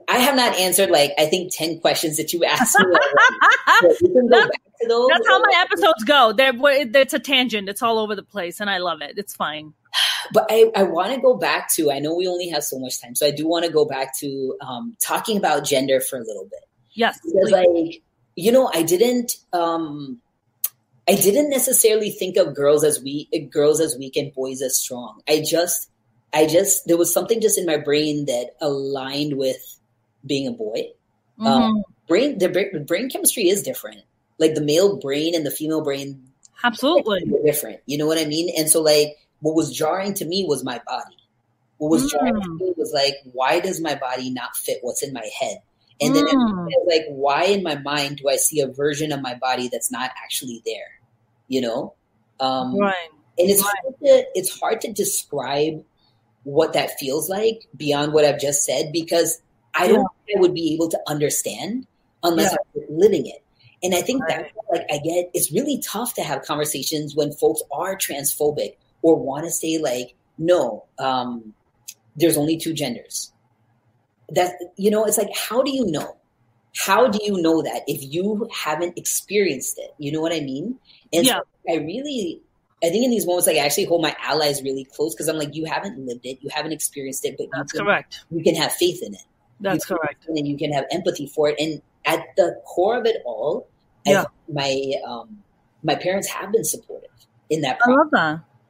B: I have not answered I think 10 questions that you asked me. So we can go back to those.
A: That's how my episodes go. It's a tangent. It's all over the place, and I love it. It's fine.
B: But I want to go back to, I know we only have so much time, so I do want to go back to talking about gender for a little bit.
A: Yes.
B: Because I didn't necessarily think of girls as weak and boys as strong. There was something just in my brain that aligned with being a boy. The brain chemistry is different. Like the male brain and the female brain,
A: absolutely
B: different. You know what I mean? And so what was jarring to me was my body. What was jarring to me was why does my body not fit what's in my head? And then why in my mind do I see a version of my body that's not actually there? You know?
A: Right.
B: And it's hard to describe what that feels like beyond what I've just said, because I don't think I would be able to understand unless I was living it. And I think that's I get, it's really tough to have conversations when folks are transphobic or want to say no, there's only two genders. That, it's how do you know? How do you know that if you haven't experienced it? You know what I mean? And so I think in these moments, I actually hold my allies really close, because I'm you haven't lived it, you haven't experienced it, but
A: that's correct.
B: You can have faith in it.
A: That's correct.
B: And you can have empathy for it. And at the core of it all, my parents have been supportive in that process.
A: I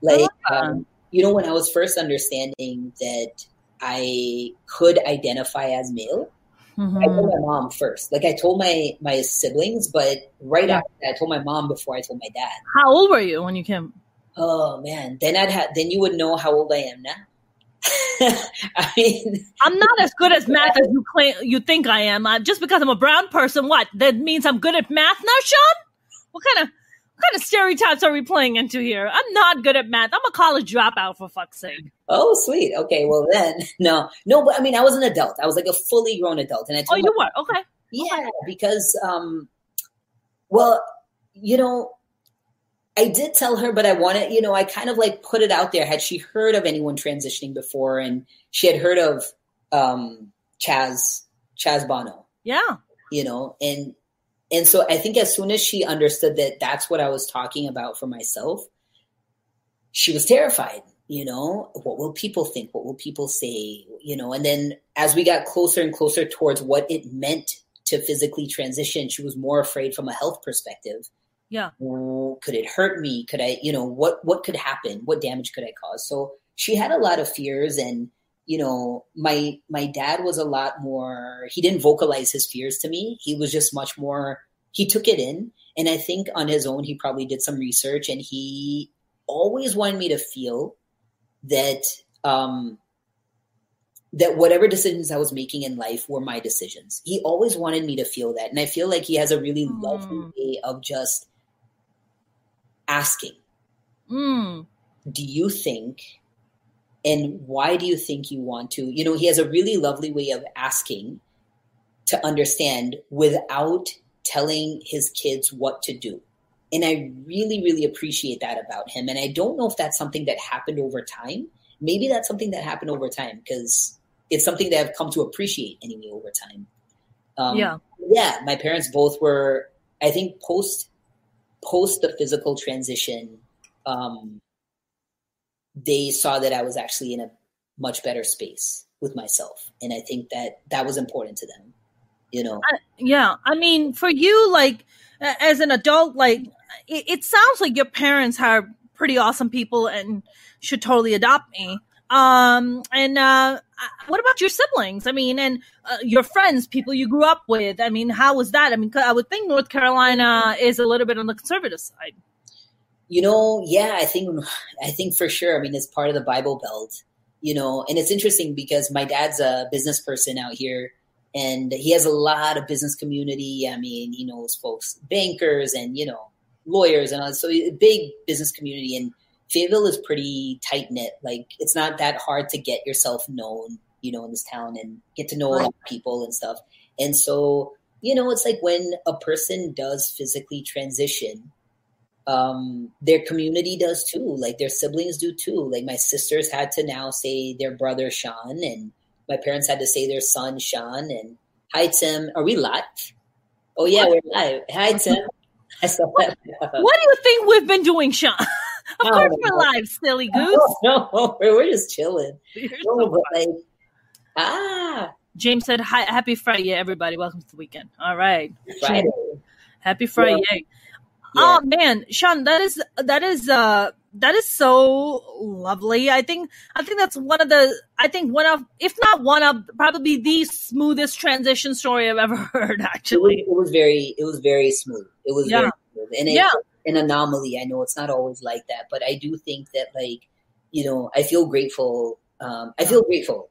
A: love that.
B: When I was first understanding that I could identify as male, I told my mom first. I told my siblings, but after that, I told my mom before I told my dad.
A: How old were you when you came?
B: Oh man, then you would know how old I am now. I mean,
A: I'm not as good at math as you think I am. Just because I'm a brown person, what? That means I'm good at math now, Shaan? What kind of stereotypes are we playing into here? I'm not good at math. I'm a college dropout, for fuck's sake.
B: Oh, sweet. Okay, well then, no, but I mean, I was an adult. I was a fully grown adult, and I told
A: you were okay.
B: Yeah, okay. Because, I did tell her, but I wanted, I kind of put it out there. Had she heard of anyone transitioning before? And she had heard of Chaz Bono.
A: Yeah.
B: And so I think as soon as she understood that that's what I was talking about for myself, she was terrified. What will people think? What will people say? And then as we got closer and closer towards what it meant to physically transition, she was more afraid from a health perspective.
A: Yeah.
B: Could it hurt me? Could I, what could happen? What damage could I cause? So she had a lot of fears, and, my dad was a lot more, he didn't vocalize his fears to me. He was just much more, he took it in. And I think on his own, he probably did some research, and he always wanted me to feel that, that whatever decisions I was making in life were my decisions. He always wanted me to feel that. And I feel like he has a really lovely way of just asking, do you think, and why do you think you want to? He has a really lovely way of asking to understand without telling his kids what to do. And I really, really appreciate that about him. And I don't know if that's something that happened over time. Maybe that's something that happened over time, because it's something that I've come to appreciate anyway over time. Yeah, my parents both were, I think, post the physical transition, they saw that I was actually in a much better space with myself. And I think that was important to them,
A: I mean, for you, as an adult, it sounds like your parents are pretty awesome people and should totally adopt me. What about your siblings? I mean, and your friends, people you grew up with. I mean, how was that? I mean, I would think North Carolina is a little bit on the conservative side.
B: Yeah, I think for sure. I mean, it's part of the Bible Belt, and it's interesting because my dad's a business person out here, and he has a lot of business community. I mean, he knows folks, bankers and, lawyers and all. So a big business community, and Fayetteville is pretty tight knit. It's not that hard to get yourself known, in this town and get to know a lot of people and stuff. And so, it's when a person does physically transition, their community does too. Their siblings do too. My sisters had to now say their brother Shaan, and my parents had to say their son, Shaan, and hi, Tim. Are we live? Oh, yeah, we're live. Hi, Tim. I saw that.
A: What do you think we've been doing, Shaan? Of course we're live, silly goose.
B: No, we're just chilling.
A: James said, "Hi, happy Friday, everybody. Welcome to the weekend." All right.
B: Friday.
A: Happy Friday. Yeah. Oh man, Shaan, that is so lovely. I think that's one of, if not one of, probably the smoothest transition story I've ever heard, actually.
B: It was very smooth. It was very smooth. And it's an anomaly. I know it's not always like that, but I do think that, like, you know, I feel grateful. I feel grateful.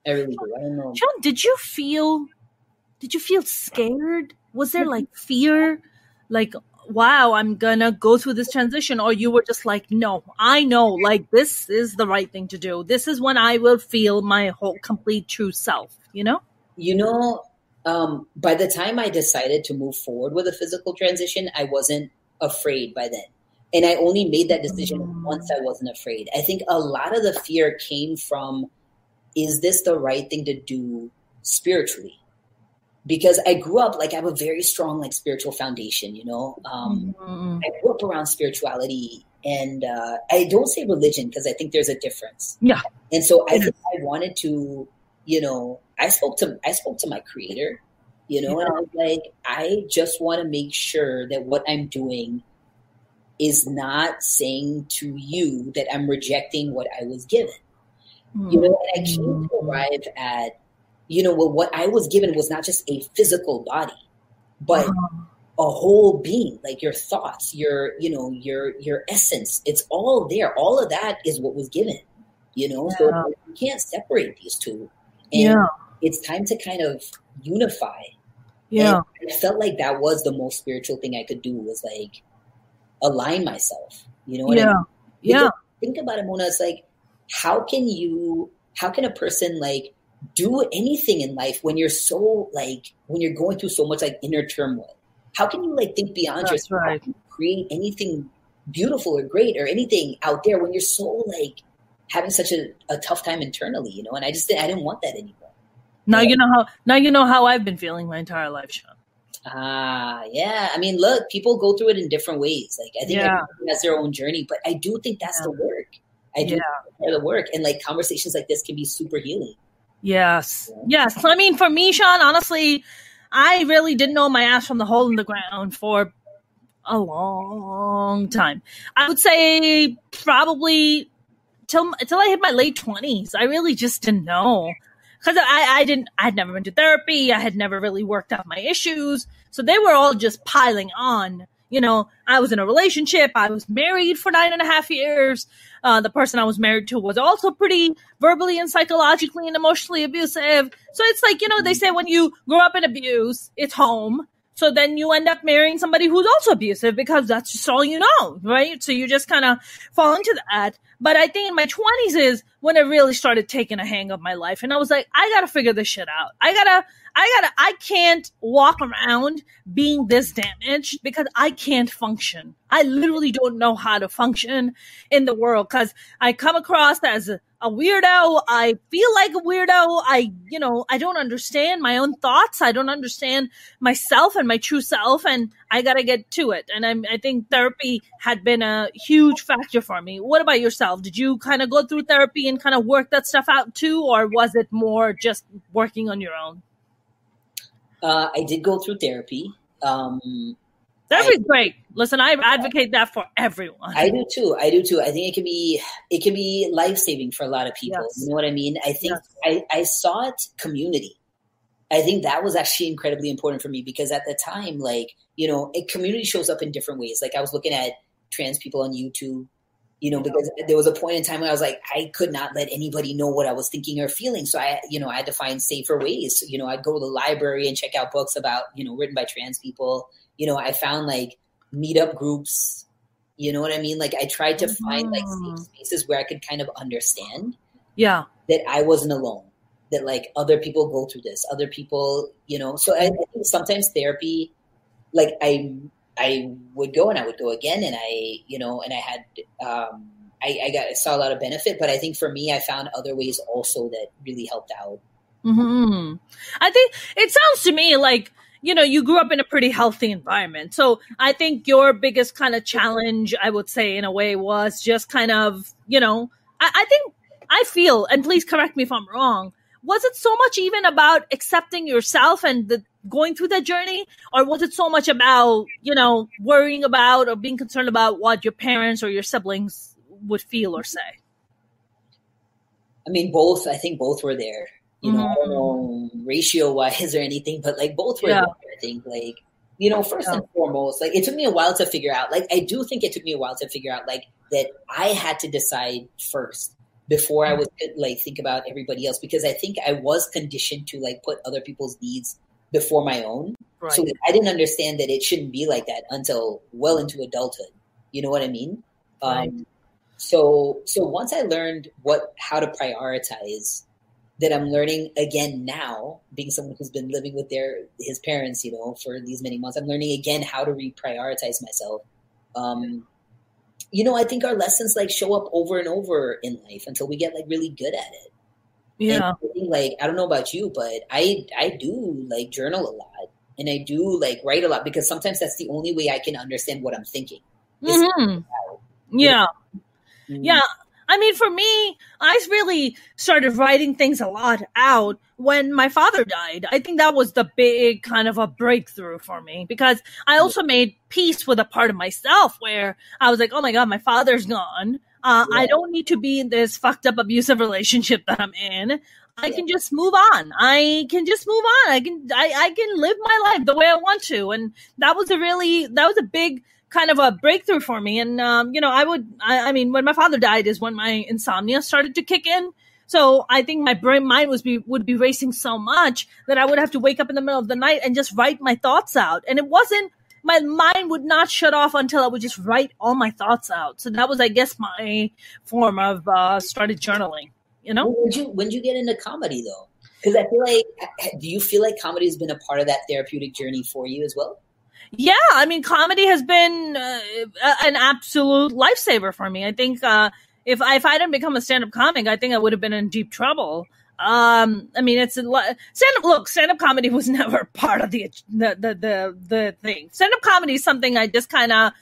B: I really do. I don't know.
A: Shaan, did you feel scared? Was there like fear? Like, wow, I'm gonna go through this transition, or you were just like, no, I know, like, this is the right thing to do. This is when I will feel my whole complete true self, you know?
B: By the time I decided to move forward with a physical transition, I wasn't afraid by then. And I only made that decision once I wasn't afraid. I think a lot of the fear came from, is this the right thing to do spiritually? Because I grew up, like, I have a very strong, like, spiritual foundation, you know. I grew up around spirituality, and I don't say religion because I think there's a difference.
A: Yeah.
B: And so I think I wanted to, you know, I spoke to my creator, you know, and I was like, I just want to make sure that what I'm doing is not saying to you that I'm rejecting what I was given. You know, and I came to arrive at, you know, well, what I was given was not just a physical body, but a whole being, like your thoughts, your essence. It's all there. All of that is what was given, you know, so you can't separate these two. And it's time to kind of unify. Yeah. And I felt like that was the most spiritual thing I could do, was like align myself, you know what I mean? Because think about it, Mona. It's like, how can a person, like, do anything in life when you're so, like, when you're going through so much, like, inner turmoil? How can you, like, think beyond yourself? Right. Create anything beautiful or great or anything out there when you're so, like, having such a tough time internally, you know? And I didn't want that anymore.
A: Now you know how I've been feeling my entire life, Shaan.
B: Yeah. I mean, look, people go through it in different ways. Like, I think everyone has their own journey, but I do think that's the work. I do think that's the work. And, like, conversations like this can be super healing.
A: Yes. Yes. I mean, for me, Shaan, honestly, I really didn't know my ass from the hole in the ground for a long time. I would say probably till I hit my late 20s. I really just didn't know. Because I'd never been to therapy. I had never really worked out my issues. So they were all just piling on. You know, I was in a relationship. I was married for 9.5 years. The person I was married to was also pretty verbally and psychologically and emotionally abusive. So it's like, you know, they say when you grow up in abuse, it's home. So then you end up marrying somebody who's also abusive because that's just all you know, right? So you just kind of fall into that. But I think in my 20s is when it really started taking a hang of my life. And I was like, I got to figure this shit out. I can't walk around being this damaged because I can't function. I literally don't know how to function in the world because I come across as a weirdo. I feel like a weirdo. I don't understand my own thoughts. I don't understand myself and my true self, and I got to get to it. And I think therapy had been a huge factor for me. What about yourself? Did you kind of go through therapy and kind of work that stuff out too, or was it more just working on your own?
B: I did go through therapy.
A: That'd be great. Listen, I advocate that for everyone.
B: I do too. I think it can be life-saving for a lot of people. Yes. You know what I mean? I think I sought community. I think that was actually incredibly important for me because at the time, like, you know, a community shows up in different ways. Like I was looking at trans people on YouTube, you know, because there was a point in time where I was like, I could not let anybody know what I was thinking or feeling. So I had to find safer ways. So, you know, I'd go to the library and check out books about, you know, written by trans people. You know, I found like meetup groups, you know what I mean? Like I tried to find like safe spaces where I could kind of understand that I wasn't alone, that like other people go through this, other people, you know, so I think sometimes therapy, like I would go and I would go again and I had, I saw a lot of benefit, but I think for me, I found other ways also that really helped out
A: Hmm. I think it sounds to me like, you grew up in a pretty healthy environment. So I think your biggest kind of challenge, I would say, in a way, was just kind of, I think, I feel, and please correct me if I'm wrong, was it so much even about accepting yourself and going through that journey? Or was it so much about, worrying about or being concerned about what your parents or your siblings would feel or say?
B: I mean, both. I think both were there. I don't know ratio wise or anything, but like both were there. I think first and foremost, like it took me a while to figure out, like, I do think it took me a while to figure out like that I had to decide first before I would like think about everybody else, because I think I was conditioned to like put other people's needs before my own. Right. So I didn't understand that it shouldn't be like that until well into adulthood. You know what I mean? Right. So once I learned how to prioritize, that I'm learning again now, being someone who's been living with his parents, for these many months, I'm learning again how to reprioritize myself. I think our lessons like show up over and over in life until we get like really good at it. Yeah. And like, I don't know about you, but I do like journal a lot, and I do like write a lot, because sometimes that's the only way I can understand what I'm thinking.
A: Mm-hmm. Yeah. Yeah. I mean, for me, I really started writing things a lot out when my father died. I think that was the big kind of a breakthrough for me, because I also made peace with a part of myself where I was like, oh my God, my father's gone. I don't need to be in this fucked up abusive relationship that I'm in. I can just move on. I can live my life the way I want to. And that was a big kind of a breakthrough for me. And, I mean, when my father died is when my insomnia started to kick in. So I think my mind would be racing so much that I would have to wake up in the middle of the night and just write my thoughts out. And my mind would not shut off until I would just write all my thoughts out. So that was, I guess, my form of started journaling,
B: When did you get into comedy though? Because I feel like, do you feel like comedy has been a part of that therapeutic journey for you as well?
A: Yeah, I mean, comedy has been an absolute lifesaver for me. I think if I didn't become a stand-up comic, I think I would have been in deep trouble. I mean, stand-up comedy was never part of the thing. Stand-up comedy is something I just kind of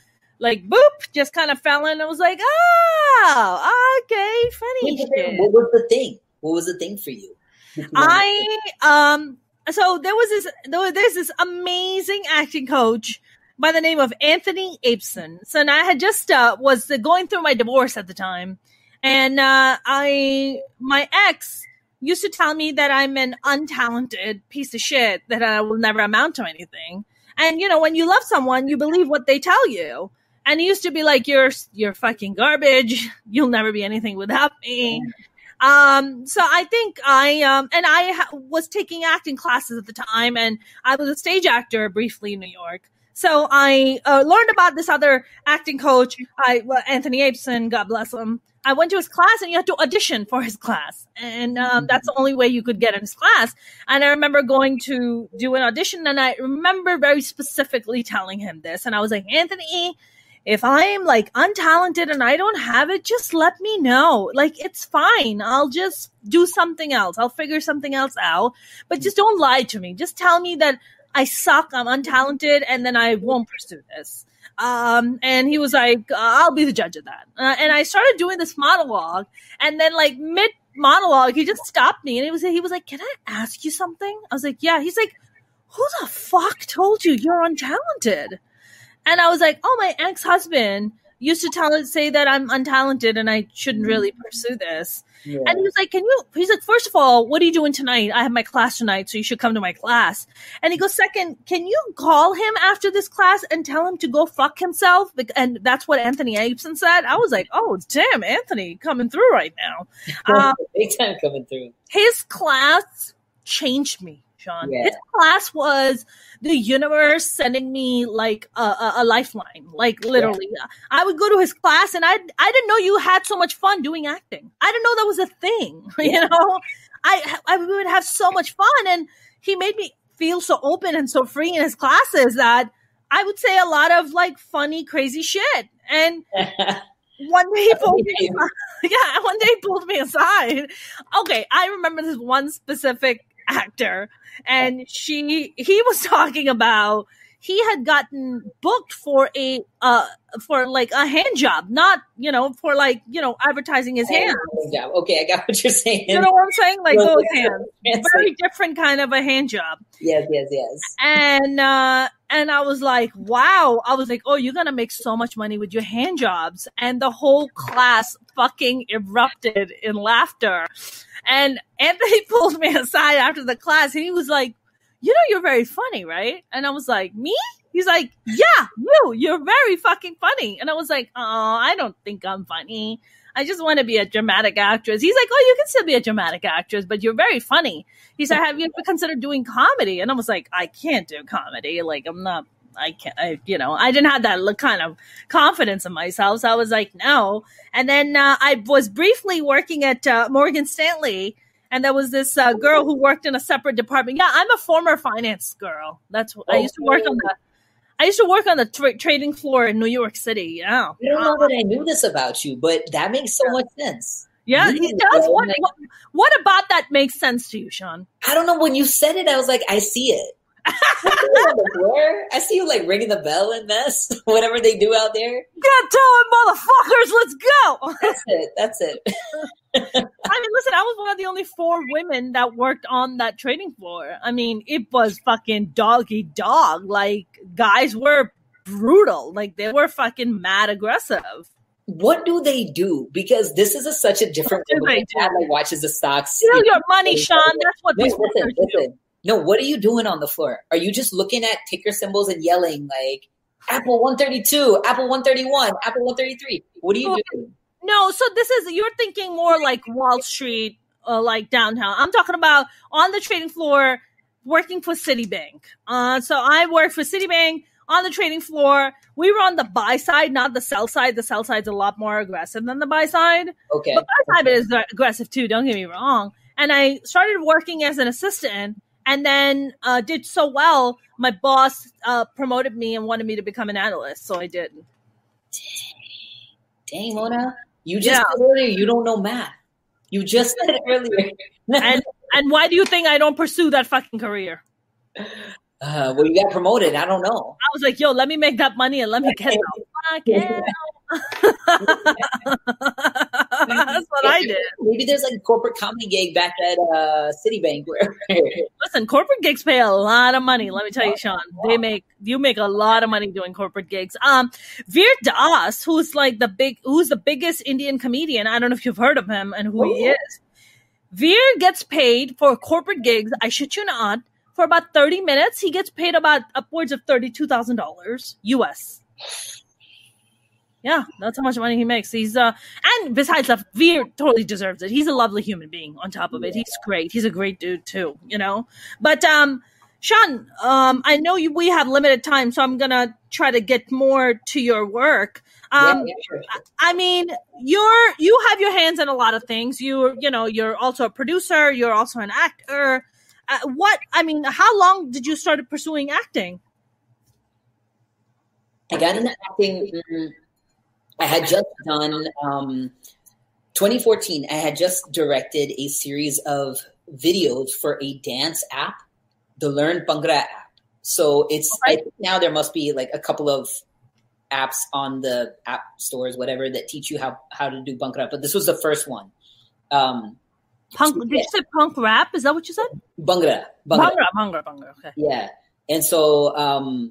A: just kind of fell in. I was like, oh, okay, funny shit.
B: What was the thing? What was the thing for you?
A: So there's this amazing acting coach by the name of Anthony Apson. So and I had just was going through my divorce at the time, and my ex used to tell me that I'm an untalented piece of shit, that I will never amount to anything. And when you love someone, you believe what they tell you. And he used to be like, "You're fucking garbage. You'll never be anything without me." So I think I was taking acting classes at the time, and I was a stage actor briefly in New York. So I learned about this other acting coach, Anthony Apson, God bless him. I went to his class, and you had to audition for his class. And that's the only way you could get in his class. And I remember going to do an audition, and I remember very specifically telling him this. And I was like, Anthony, if I'm like untalented and I don't have it, just let me know. Like, it's fine. I'll just do something else. I'll figure something else out. But just don't lie to me. Just tell me that I suck, I'm untalented, and then I won't pursue this. And he was like, I'll be the judge of that. And I started doing this monologue, and then like mid monologue, he just stopped me, and he was like, can I ask you something? I was like, yeah. He's like, who the fuck told you you're untalented? And I was like, oh, my ex-husband used to say that I'm untalented and I shouldn't really pursue this. Yeah. And he was like, he's like, first of all, what are you doing tonight? I have my class tonight, so you should come to my class. And he goes, second, can you call him after this class and tell him to go fuck himself? And that's what Anthony Apson said. I was like, oh, damn, Anthony coming through right now.
B: Big time coming through.
A: His class changed me, Shaan. Yeah. His class was the universe sending me like a lifeline, like literally. Yeah. I would go to his class, and I didn't know you had so much fun doing acting. I didn't know that was a thing. Yeah. I would have so much fun, and he made me feel so open and so free in his classes that I would say a lot of like funny, crazy shit. And one day he pulled me aside. Okay, I remember this one specific actor, and he was talking about he had gotten booked for a hand job, not for advertising his hands.
B: Okay, I got what you're saying.
A: You know what I'm saying? Like those hands, very different kind of a hand job.
B: Yes.
A: And I was like, wow. I was like, oh, you're gonna make so much money with your hand jobs. And the whole class fucking erupted in laughter. And Anthony pulled me aside after the class, and he was like, you're very funny, right? And I was like, me? He's like, yeah, you're very fucking funny. And I was like, oh, I don't think I'm funny. I just want to be a dramatic actress. He's like, oh, you can still be a dramatic actress, but you're very funny. He said, have you ever considered doing comedy? And I was like, I can't do comedy. Like, I didn't have that kind of confidence in myself. So I was like, no. And then I was briefly working at Morgan Stanley. And there was this girl who worked in a separate department. Yeah, I'm a former finance girl. That's what I used to work on the trading floor in New York City. Yeah.
B: I don't know that I knew this about you, but that makes so much sense.
A: Yeah, it does. What about that makes sense to you, Shaan?
B: I don't know. When you said it, I was like, I see it. I see you like ringing the bell and mess, whatever they do out there.
A: Get to it, motherfuckers! Let's go.
B: That's it.
A: I mean, listen, I was one of the only 4 women that worked on that trading floor. I mean, it was fucking doggy dog. Like, guys were brutal. Like, they were fucking mad aggressive.
B: What do they do? Because this is such a different way. Like watches the stocks.
A: Steal your money, Shaan. That's what these workers do.
B: No, what are you doing on the floor? Are you just looking at ticker symbols and yelling like Apple 132, Apple 131, Apple 133? What are you doing?
A: No, so you're thinking more like Wall Street, like downtown. I'm talking about on the trading floor, working for Citibank. So I worked for Citibank on the trading floor. We were on the buy side, not the sell side. The sell side's a lot more aggressive than the buy side.
B: Okay.
A: But buy side is aggressive too, don't get me wrong. And I started working as an assistant. And then did so well, my boss promoted me and wanted me to become an analyst. So I did.
B: Dang, Mona. You just said earlier you don't know math. You just said it earlier.
A: and why do you think I don't pursue that fucking career?
B: Well, you got promoted. I don't know.
A: I was like, yo, let me make that money and let me get the fuck out. That's what I did.
B: Maybe there's like a corporate comedy gig back at Citibank.
A: Listen, corporate gigs pay a lot of money. Let me tell you, Shaan, you make a lot of money doing corporate gigs. Veer Das, who's the biggest Indian comedian. I don't know if you've heard of him and who he is. Veer gets paid for corporate gigs. I shit you not. For about 30 minutes, he gets paid about upwards of $32,000 US. Yeah, that's how much money he makes. He's and besides that, Veer totally deserves it. He's a lovely human being. On top of it, he's great. He's a great dude too, But Shaan, I know we have limited time, so I'm gonna try to get more to your work.
B: Sure.
A: I mean, you have your hands in a lot of things. You're also a producer. You're also an actor. How long did you start pursuing acting?
B: I got into acting. I had just done 2014. I had just directed a series of videos for a dance app, the Learn Bhangra app. So it's I think now there must be like a couple of apps on the app stores, whatever, that teach you how to do Bhangra. But this was the first one.
A: Did you say punk rap? Is that what you said?
B: Bhangra.
A: Okay.
B: Yeah. And so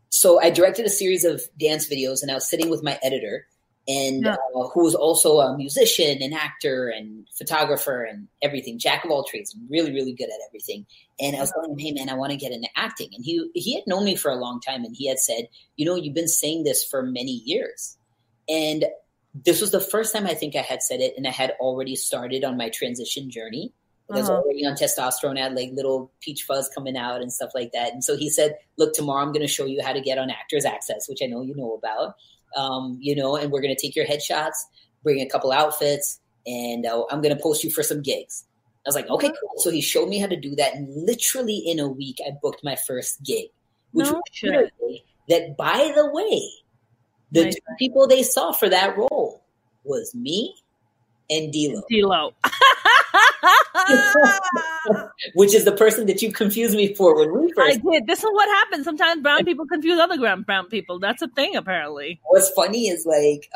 B: so I directed a series of dance videos, and I was sitting with my editor, and who was also a musician and actor and photographer and everything, jack of all trades, really, really good at everything. And I was telling him, hey, man, I want to get into acting. And he had known me for a long time, and he had said, you've been saying this for many years. And this was the first time I think I had said it, and I had already started on my transition journey. I was already on testosterone. I had like little peach fuzz coming out and stuff like that. And so he said, look, tomorrow I'm going to show you how to get on Actors Access, which I know you know about, and we're going to take your headshots, bring a couple outfits, and I'm going to post you for some gigs. I was like, okay, cool. So he showed me how to do that. And literally in a week, I booked my first gig, which was that, by the way, the two people they saw for that role was me and D-Lo. which is the person that you confused me for when we first.
A: I did. This is what happens. Sometimes brown people confuse other brown people. That's a thing, apparently.
B: What's funny is like,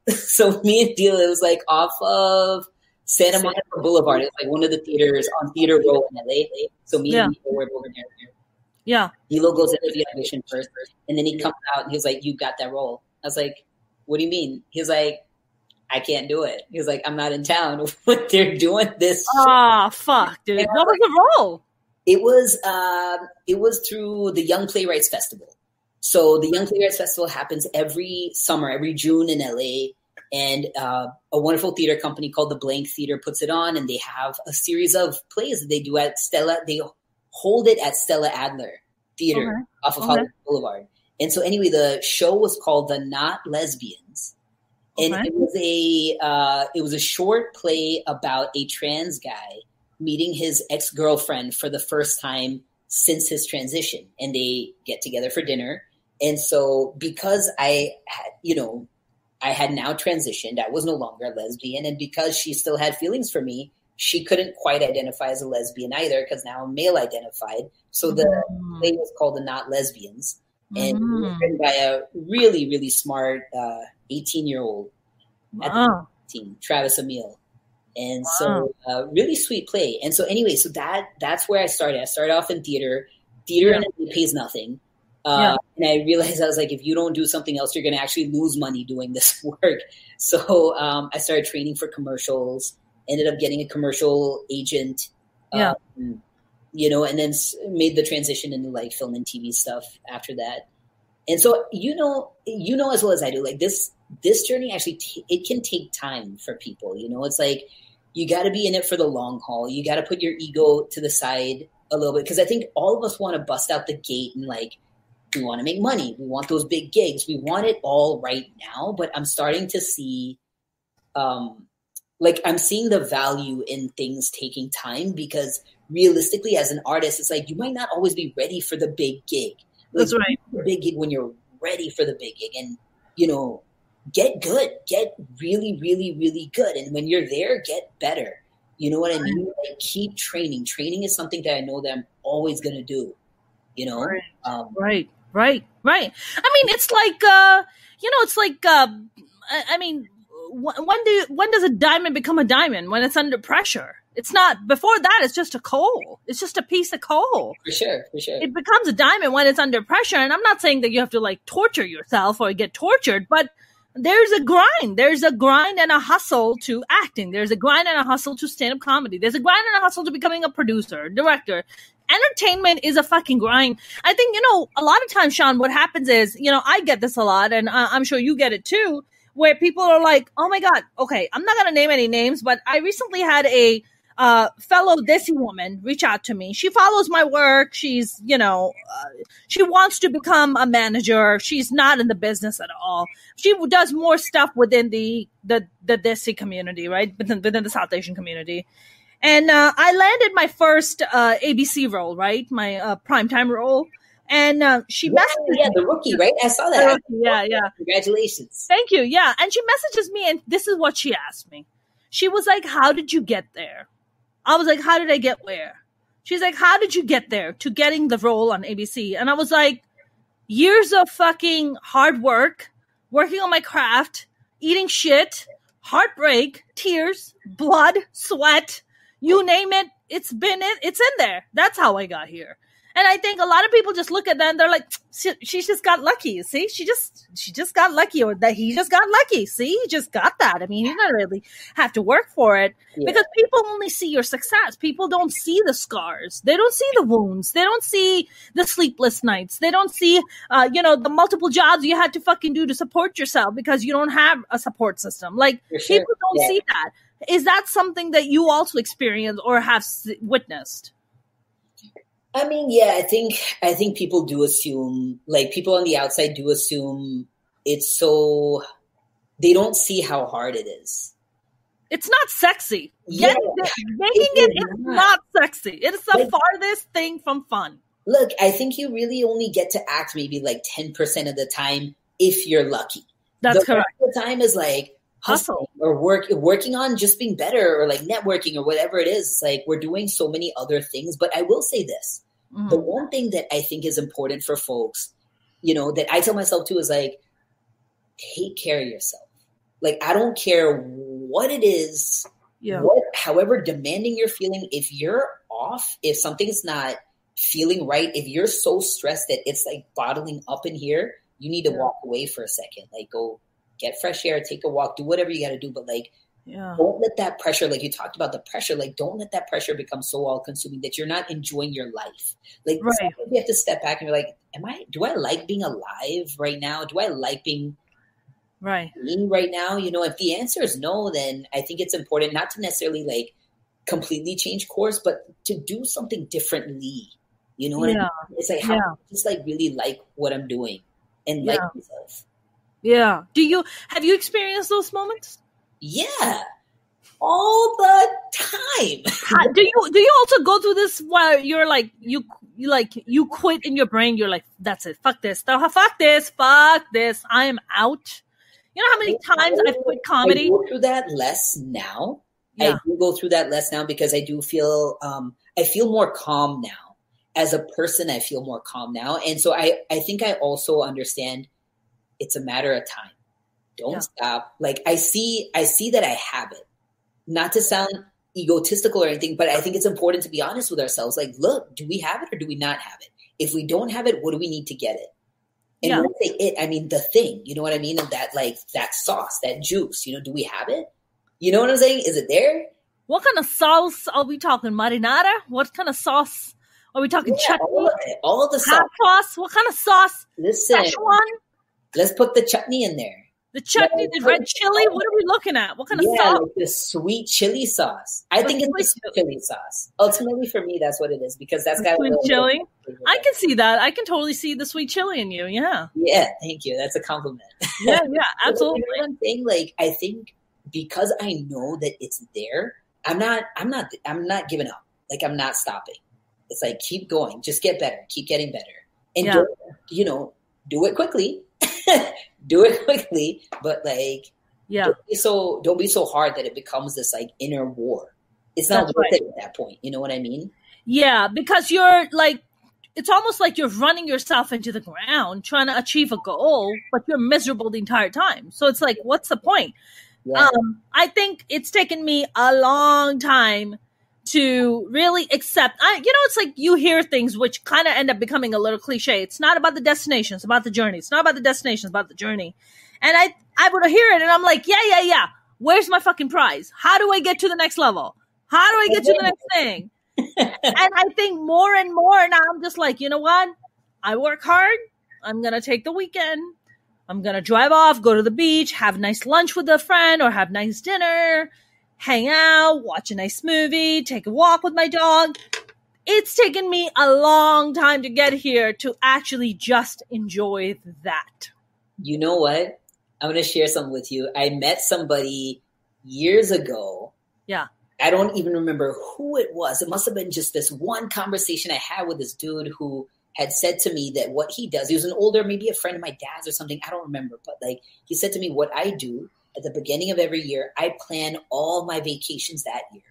B: so me and Deal, it was like off of Santa Monica Boulevard. It was like one of the theaters on Theater Row in LA. So me and Deal were over there.
A: Yeah.
B: Dilo goes into the audition first, and then he comes out and he was like, "You got that role." I was like, "What do you mean?" He was like, "I can't do it." He was like, "I'm not in town when they're doing this."
A: Ah, fuck, dude. And what was the role?
B: It was through the Young Playwrights Festival. So the Young Playwrights Festival happens every summer, every June in LA. And a wonderful theater company called the Blank Theater puts it on, and they have a series of plays that they do at Stella. They hold it at Stella Adler Theater off of Hollywood Boulevard. And so anyway, the show was called The Not Lesbians. And it was a short play about a trans guy meeting his ex-girlfriend for the first time since his transition. And they get together for dinner. And so because I had now transitioned, I was no longer a lesbian. And because she still had feelings for me, she couldn't quite identify as a lesbian either, because now I'm male identified. So the play was called The Not Lesbians. And it was written by a really, really smart 18-year-old at the 18, Travis Emil. And so really sweet play. And so anyway, so that's where I started. I started off in theater. Theater and it pays nothing. And I realized, I was like, if you don't do something else, you're going to actually lose money doing this work. So I started training for commercials, ended up getting a commercial agent, and then made the transition into like film and TV stuff after that. And so, you know, as well as I do, like this journey actually, it can take time for people. You know, it's like, you got to be in it for the long haul. You got to put your ego to the side a little bit. Cause I think all of us want to bust out the gate and like, we want to make money. We want those big gigs. We want it all right now. But I'm starting to see, I'm seeing the value in things taking time, because realistically as an artist, it's like, you might not always be ready for the big gig. Like,
A: that's right.
B: The big gig when you're ready for the big gig, and, you know, get good, get really, really, really good. And when you're there, get better. You know what I mean? Like, keep training. Training is something that I know that I'm always going to do, you know?
A: Right. Right. I mean, it's like, when does a diamond become a diamond? When it's under pressure. It's not, before that, it's just a coal. It's just a piece of coal.
B: For sure.
A: It becomes a diamond when it's under pressure. And I'm not saying that you have to like torture yourself or get tortured, but there's a grind. There's a grind and a hustle to acting. There's a grind and a hustle to stand-up comedy. There's a grind and a hustle to becoming a producer, director. Entertainment is a fucking grind. I think, you know, a lot of times, Shaan, what happens is, you know, I get this a lot, and I'm sure you get it too, where people are like, oh my God, okay, I'm not going to name any names, but I recently had a fellow Desi woman reach out to me. She follows my work. She's, you know, she wants to become a manager. She's not in the business at all. She does more stuff within the Desi community, right? Within the South Asian community. And I landed my first ABC role, right? My primetime role. And she messaged me.
B: Yeah, the rookie, right? I saw that.
A: Yeah.
B: Congratulations.
A: Thank you. Yeah. And she messages me, and this is what she asked me. She was like, how did you get there? I was like, how did I get where? She's like, how did you get there to getting the role on ABC? And I was like, years of fucking hard work, working on my craft, eating shit, heartbreak, tears, blood, sweat, you name it. It's in there. That's how I got here. And I think a lot of people just look at that and they're like, she just got lucky. See, she just got lucky, or that he just got lucky. See, he just got that. I mean, you don't really have to work for it, because people only see your success. People don't see the scars. They don't see the wounds. They don't see the sleepless nights. They don't see, the multiple jobs you had to fucking do to support yourself because you don't have a support system. Like, people don't see that. Is that something that you also experience or have witnessed?
B: I mean, yeah, I think people do assume, like, people on the outside do assume it's so, they don't see how hard it is.
A: It's not sexy. Making it is not sexy. It is the farthest thing from fun.
B: Look, I think you really only get to act maybe like 10% of the time if you're lucky.
A: That's correct.
B: The time is like
A: hustle
B: or working on just being better or like networking or whatever it is. It's like we're doing so many other things. But I will say this. The one thing that I think is important for folks, that I tell myself too is like, take care of yourself. Like, I don't care what it is, however demanding you're feeling, if you're off, if something's not feeling right, if you're so stressed that it's like bottling up in here, you need to walk away for a second. Like, go get fresh air, take a walk, do whatever you got to do. But like, don't let that pressure, like you talked about the pressure, like don't let that pressure become so all consuming that you're not enjoying your life. Like you have to step back and you're like, do I like being alive right now? Do I like being me right now? If the answer is no, then I think it's important not to necessarily like completely change course, but to do something differently. You know what I mean? It's like, how just like really like what I'm doing and like myself.
A: Yeah. Have you experienced those moments?
B: Yeah. All the time.
A: Do you also go through this while you're like, you quit in your brain? You're like, that's it. Fuck this. Fuck this. I am out. You know how many times I've quit comedy?
B: I go through that less now. I do go through that less now because I do feel, I feel more calm now. As a person, I feel more calm now. And so I think I also understand it's a matter of time. Don't stop. Like I see that I have it. Not to sound egotistical or anything, but I think it's important to be honest with ourselves. Like, look, do we have it or do we not have it? If we don't have it, what do we need to get it? And when I say it, I mean the thing. You know what I mean? And that sauce, that juice, do we have it? You know what I'm saying? Is it there?
A: What kind of sauce are we talking? Marinara? What kind of sauce? Are we talking chutney?
B: All the sauce.
A: Hot sauce? What kind of sauce?
B: Listen,
A: Szechuan?
B: Let's put the chutney in there.
A: The chutney, the red chili? What are we looking at? What kind of sauce?
B: Like the sweet chili sauce. I think it's the sweet chili sauce. Ultimately, for me, that's what it is because that's got
A: sweet chili. I can see that. I can totally see the sweet chili in you. Yeah.
B: Yeah. Thank you. That's a compliment.
A: Yeah. Absolutely.
B: You know what I'm saying? Like, I think because I know that it's there, I'm not giving up. Like, I'm not stopping. It's like, keep going, just get better, keep getting better. And do it quickly. Do it quickly, but like, don't be so hard that it becomes this like inner war. It's not worth it at that point. You know what I mean? Yeah,
A: because you're like, it's almost like you're running yourself into the ground trying to achieve a goal, but you're miserable the entire time. So it's like, what's the point? Yeah. I think it's taken me a long time to really accept, it's like you hear things which kind of end up becoming a little cliche. It's not about the destination. It's about the journey. It's not about the destination. It's about the journey. And I would hear it and I'm like, yeah. Where's my fucking prize? How do I get to the next level? How do I get to the next thing? And I think more and more now I'm just like, you know what? I work hard. I'm going to take the weekend. I'm going to drive off, go to the beach, have nice lunch with a friend or have nice dinner, hang out, watch a nice movie, take a walk with my dog. It's taken me a long time to get here to actually just enjoy that.
B: You know what? I'm going to share something with you. I met somebody years ago.
A: Yeah.
B: I don't even remember who it was. It must have been just this one conversation I had with this dude who had said to me that what he does, he was an older, maybe a friend of my dad's or something. I don't remember. But like he said to me, what I do at the beginning of every year, I plan all my vacations that year.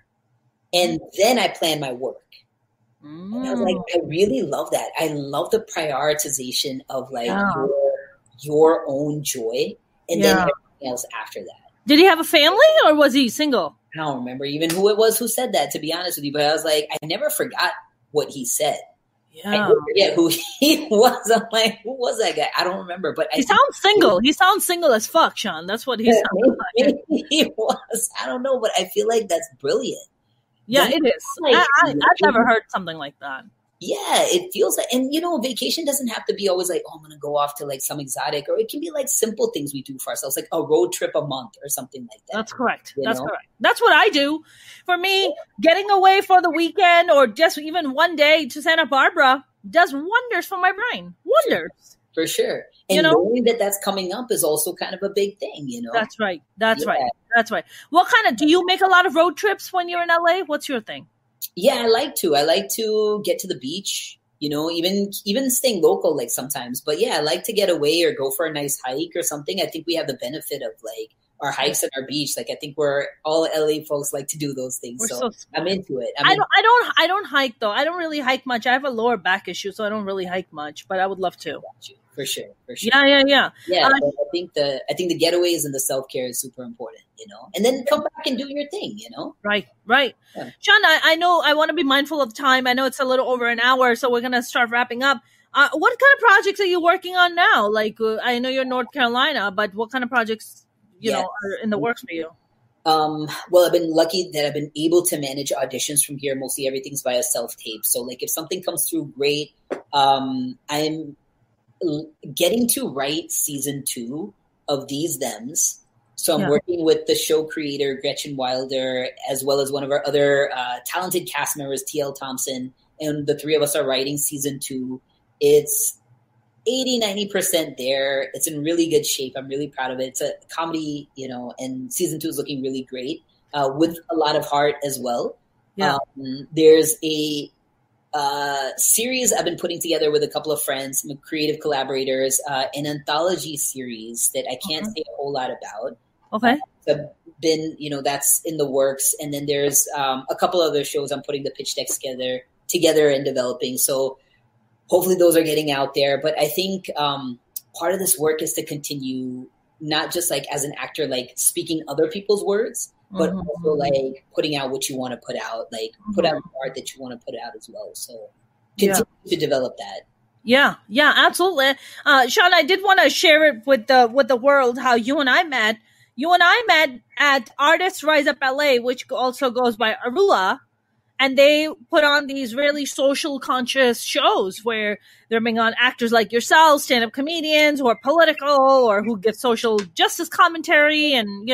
B: And then I plan my work. And I was like, I really love that. I love the prioritization of like your own joy and then everything else after that.
A: Did he have a family or was he single?
B: I don't remember even who it was who said that, to be honest with you. But I was like, I never forgot what he said.
A: Yeah.
B: I didn't forget who he was. I'm like, who was that guy? I don't remember. But
A: he sounds single. He sounds single as fuck, Shaan. That's what he sounds like.
B: He was. I don't know, but I feel like that's brilliant.
A: Yeah, it is. I've never heard something like that.
B: Yeah, it feels like, and vacation doesn't have to be always like, oh, I'm going to go off to like some exotic, or it can be like simple things we do for ourselves, like a road trip a month or something like that.
A: That's correct. That's correct. That's what I do. For me, getting away for the weekend or just even one day to Santa Barbara does wonders for my brain. Wonders.
B: For sure. And knowing that that's coming up is also kind of a big thing,
A: That's right. That's right. What do you make a lot of road trips when you're in LA? What's your thing?
B: Yeah, I like to get to the beach, even staying local, like sometimes. But yeah, I like to get away or go for a nice hike or something. I think we have the benefit of like our hikes at our beach. Like I think we're all LA folks like to do those things. So I'm into it.
A: I don't hike though. I don't really hike much. I have a lower back issue, so I don't really hike much, but I would love to.
B: For sure.
A: Yeah.
B: I think the getaways and the self-care is super important, and then come back and do your thing,
A: Right.
B: Yeah.
A: Shaan, I know I want to be mindful of time. I know it's a little over an hour, so we're going to start wrapping up. What kind of projects are you working on now? Like, I know you're in North Carolina, but what kind of projects, are in the works for you?
B: Well, I've been lucky that I've been able to manage auditions from here. Mostly everything's via self-tape. So like if something comes through, great. I'm getting to write season 2 of These Thems. So I'm working with the show creator, Gretchen Wilder, as well as one of our other talented cast members, T.L. Thompson. And the 3 of us are writing season 2. It's 80-90% there. It's in really good shape. I'm really proud of it. It's a comedy, and season 2 is looking really great with a lot of heart as well. Yeah. There's a series I've been putting together with a couple of friends, some creative collaborators, an anthology series that I can't say a whole lot about.
A: Okay.
B: I've been, that's in the works. And then there's a couple other shows I'm putting the pitch decks together and developing. So hopefully those are getting out there. But I think part of this work is to continue, not just like as an actor, like speaking other people's words, but also like putting out what you want to put out, like put out art that you want to put out as well. So continue to develop that.
A: Yeah, absolutely. Shaan, I did want to share it with the world how you and I met. You and I met at Artists Rise Up LA, which also goes by Arula. And they put on these really social conscious shows where they're bringing on actors like yourself, stand-up comedians who are political or who give social justice commentary and,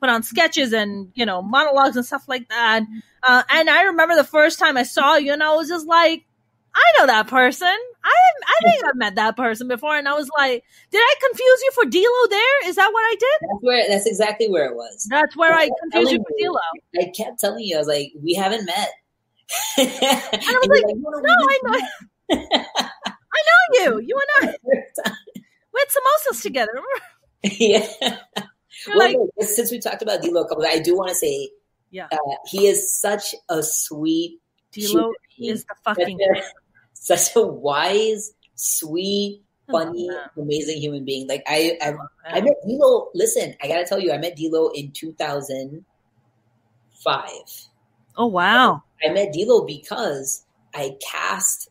A: put on sketches and, monologues and stuff like that. And I remember the first time I saw you and I was just like, I know that person. I think I've met that person before. And I was like, did I confuse you for D-Lo there? Is that what I did?
B: That's exactly where it was.
A: That's where I confused you for D-Lo.
B: I kept telling you, I was like, we haven't met.
A: And I was like, no, I know. I know you. You and I. We had samosas together, remember?
B: Yeah. Well, since we talked about D-Lo a couple times, I do want to say, he is such a sweet
A: D-Lo is the fucking
B: such a wise, sweet, funny, amazing human being. Like I met D-Lo. Listen, I gotta tell you, I met D-Lo in 2005.
A: Oh wow!
B: I met D-Lo because I cast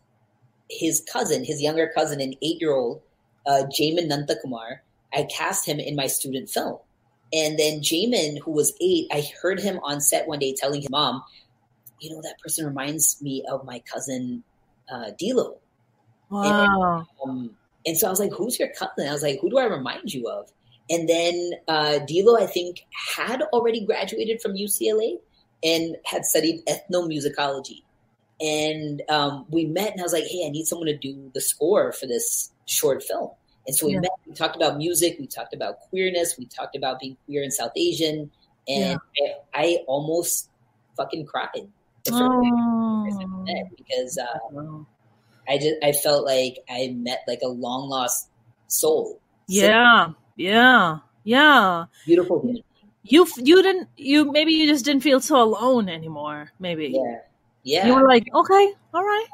B: his younger cousin, an 8-year-old, Jamin Nantakumar. I cast him in my student film. And then Jamin, who was 8, I heard him on set one day telling his mom, that person reminds me of my cousin, D-Lo.
A: Wow.
B: And so I was like, who's your cousin? I was like, who do I remind you of? And then D-Lo, I think, had already graduated from UCLA and had studied ethnomusicology. And we met and I was like, hey, I need someone to do the score for this short film. And so we met, we talked about music, we talked about queerness, we talked about being queer and South Asian. And I almost fucking cried the first time we met because I felt like I met like a long lost soul.
A: Yeah.
B: Beautiful human.
A: Maybe you just didn't feel so alone anymore. Maybe.
B: Yeah.
A: You were like, okay, all right.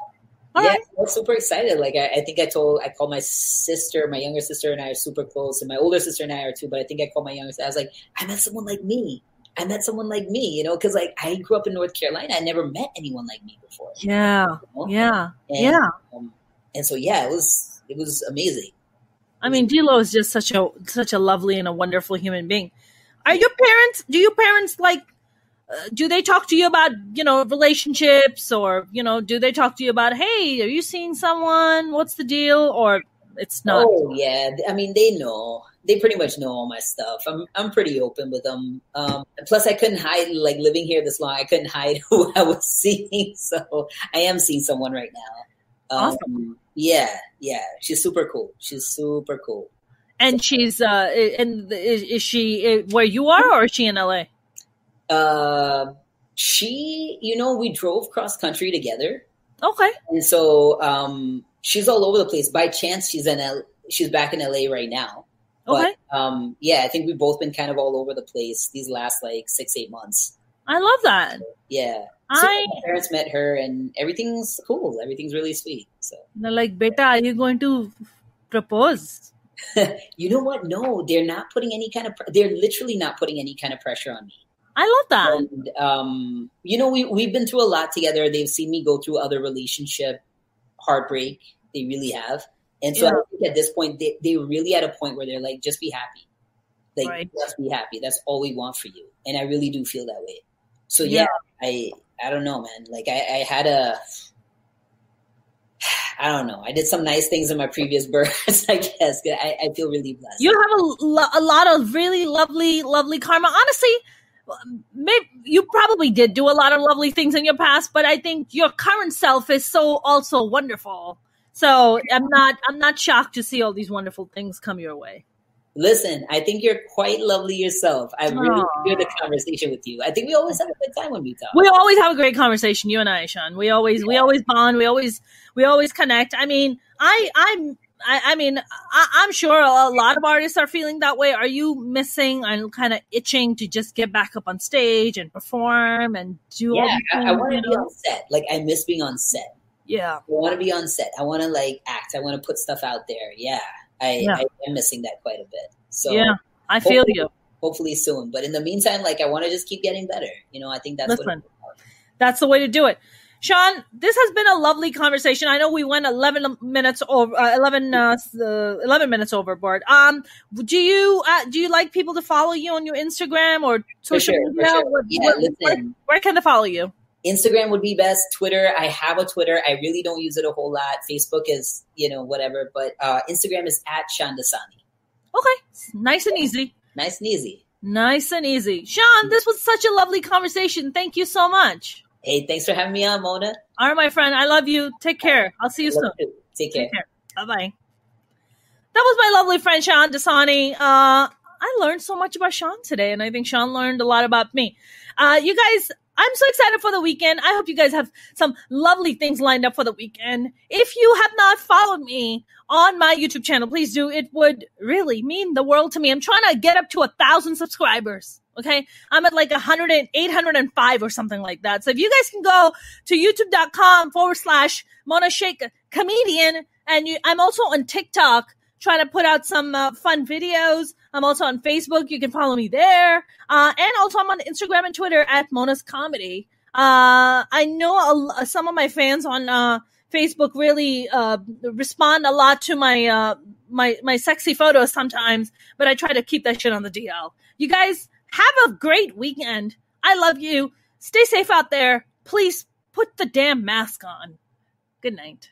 B: I was super excited. Like I think I called my sister, my younger sister and I are super close, and my older sister and I are too. But I think I called my younger sister. I was like, I met someone like me. Because like I grew up in North Carolina. I never met anyone like me before.
A: Yeah.
B: And so it was amazing.
A: I mean, D-Lo is just such a lovely and a wonderful human being. Do your parents like? Do they talk to you about, relationships or, do they talk to you about, hey, are you seeing someone? What's the deal? Or it's not?
B: Oh, yeah. I mean, they know. They pretty much know all my stuff. I'm pretty open with them. Plus, I couldn't hide, like, living here this long, I couldn't hide who I was seeing. So I am seeing someone right now.
A: Awesome.
B: Yeah. She's super cool.
A: And she's, is she where you are or is she in LA?
B: We drove cross country together.
A: Okay.
B: And so, she's all over the place. By chance, she's back in LA right now. But I think we've both been kind of all over the place these last like 6-8 months.
A: I love that.
B: Yeah. So my parents met her and everything's cool. Everything's really sweet. So
A: they're like, beta, are you going to propose?
B: You know what? No, they're not putting any kind of, they're literally not putting any kind of pressure on me.
A: I love that.
B: And, you know, we've been through a lot together. They've seen me go through other relationship heartbreak. They really have. And so I think at this point, they're really at a point where they're like, just be happy. Like, just be happy. That's all we want for you. And I really do feel that way. So I don't know, man. Like I had I don't know. I did some nice things in my previous births, I guess. I feel really blessed.
A: You have a lot of really lovely karma. Honestly, maybe you probably did do a lot of lovely things in your past, but I think your current self is so also wonderful. So I'm not shocked to see all these wonderful things come your way.
B: Listen, I think you're quite lovely yourself. I really enjoyed the conversation with you. I think we always have a good time when we talk.
A: We always have a great conversation, you and I, Shaan. We always bond. We always connect. I mean, I'm sure a lot of artists are feeling that way. Are you missing and kind of itching to just get back up on stage and perform and do all these things?
B: I want to be on set. Like, I miss being on set.
A: Yeah.
B: I want to be on set. I want to like act. I want to put stuff out there. Yeah. I am missing that quite a bit. So
A: yeah, I feel you.
B: Hopefully soon. But in the meantime, like I want to just keep getting better. You know, I think that's
A: that's the way to do it. Shaan, this has been a lovely conversation. I know we went 11 minutes over, 11 minutes overboard. Do you like people to follow you on your Instagram or social media?
B: Sure.
A: Where can they follow you?
B: Instagram would be best. Twitter, I have a Twitter. I really don't use it a whole lot. Facebook is, whatever. But Instagram is at Shaan Dasani.
A: Okay. Nice and easy.
B: Nice and easy.
A: Nice and easy. Shaan, this was such a lovely conversation. Thank you so much.
B: Hey, thanks for having me on, Mona.
A: All right, my friend. I love you. Take care. I'll see you soon.
B: Take care.
A: Bye-bye. That was my lovely friend, Shaan Dasani. I learned so much about Shaan today, and I think Shaan learned a lot about me. You guys, I'm so excited for the weekend. I hope you guys have some lovely things lined up for the weekend. If you have not followed me on my YouTube channel, please do. It would really mean the world to me. I'm trying to get up to 1,000 subscribers. Okay. I'm at like 805 or something like that. So if you guys can go to youtube.com/Mona Sheikh comedian. And I'm also on TikTok trying to put out some fun videos. I'm also on Facebook. You can follow me there. And also I'm on Instagram and Twitter at Mona's Comedy. I know some of my fans on Facebook really respond a lot to my my sexy photos sometimes, but I try to keep that shit on the DL. You guys have a great weekend. I love you. Stay safe out there. Please put the damn mask on. Good night.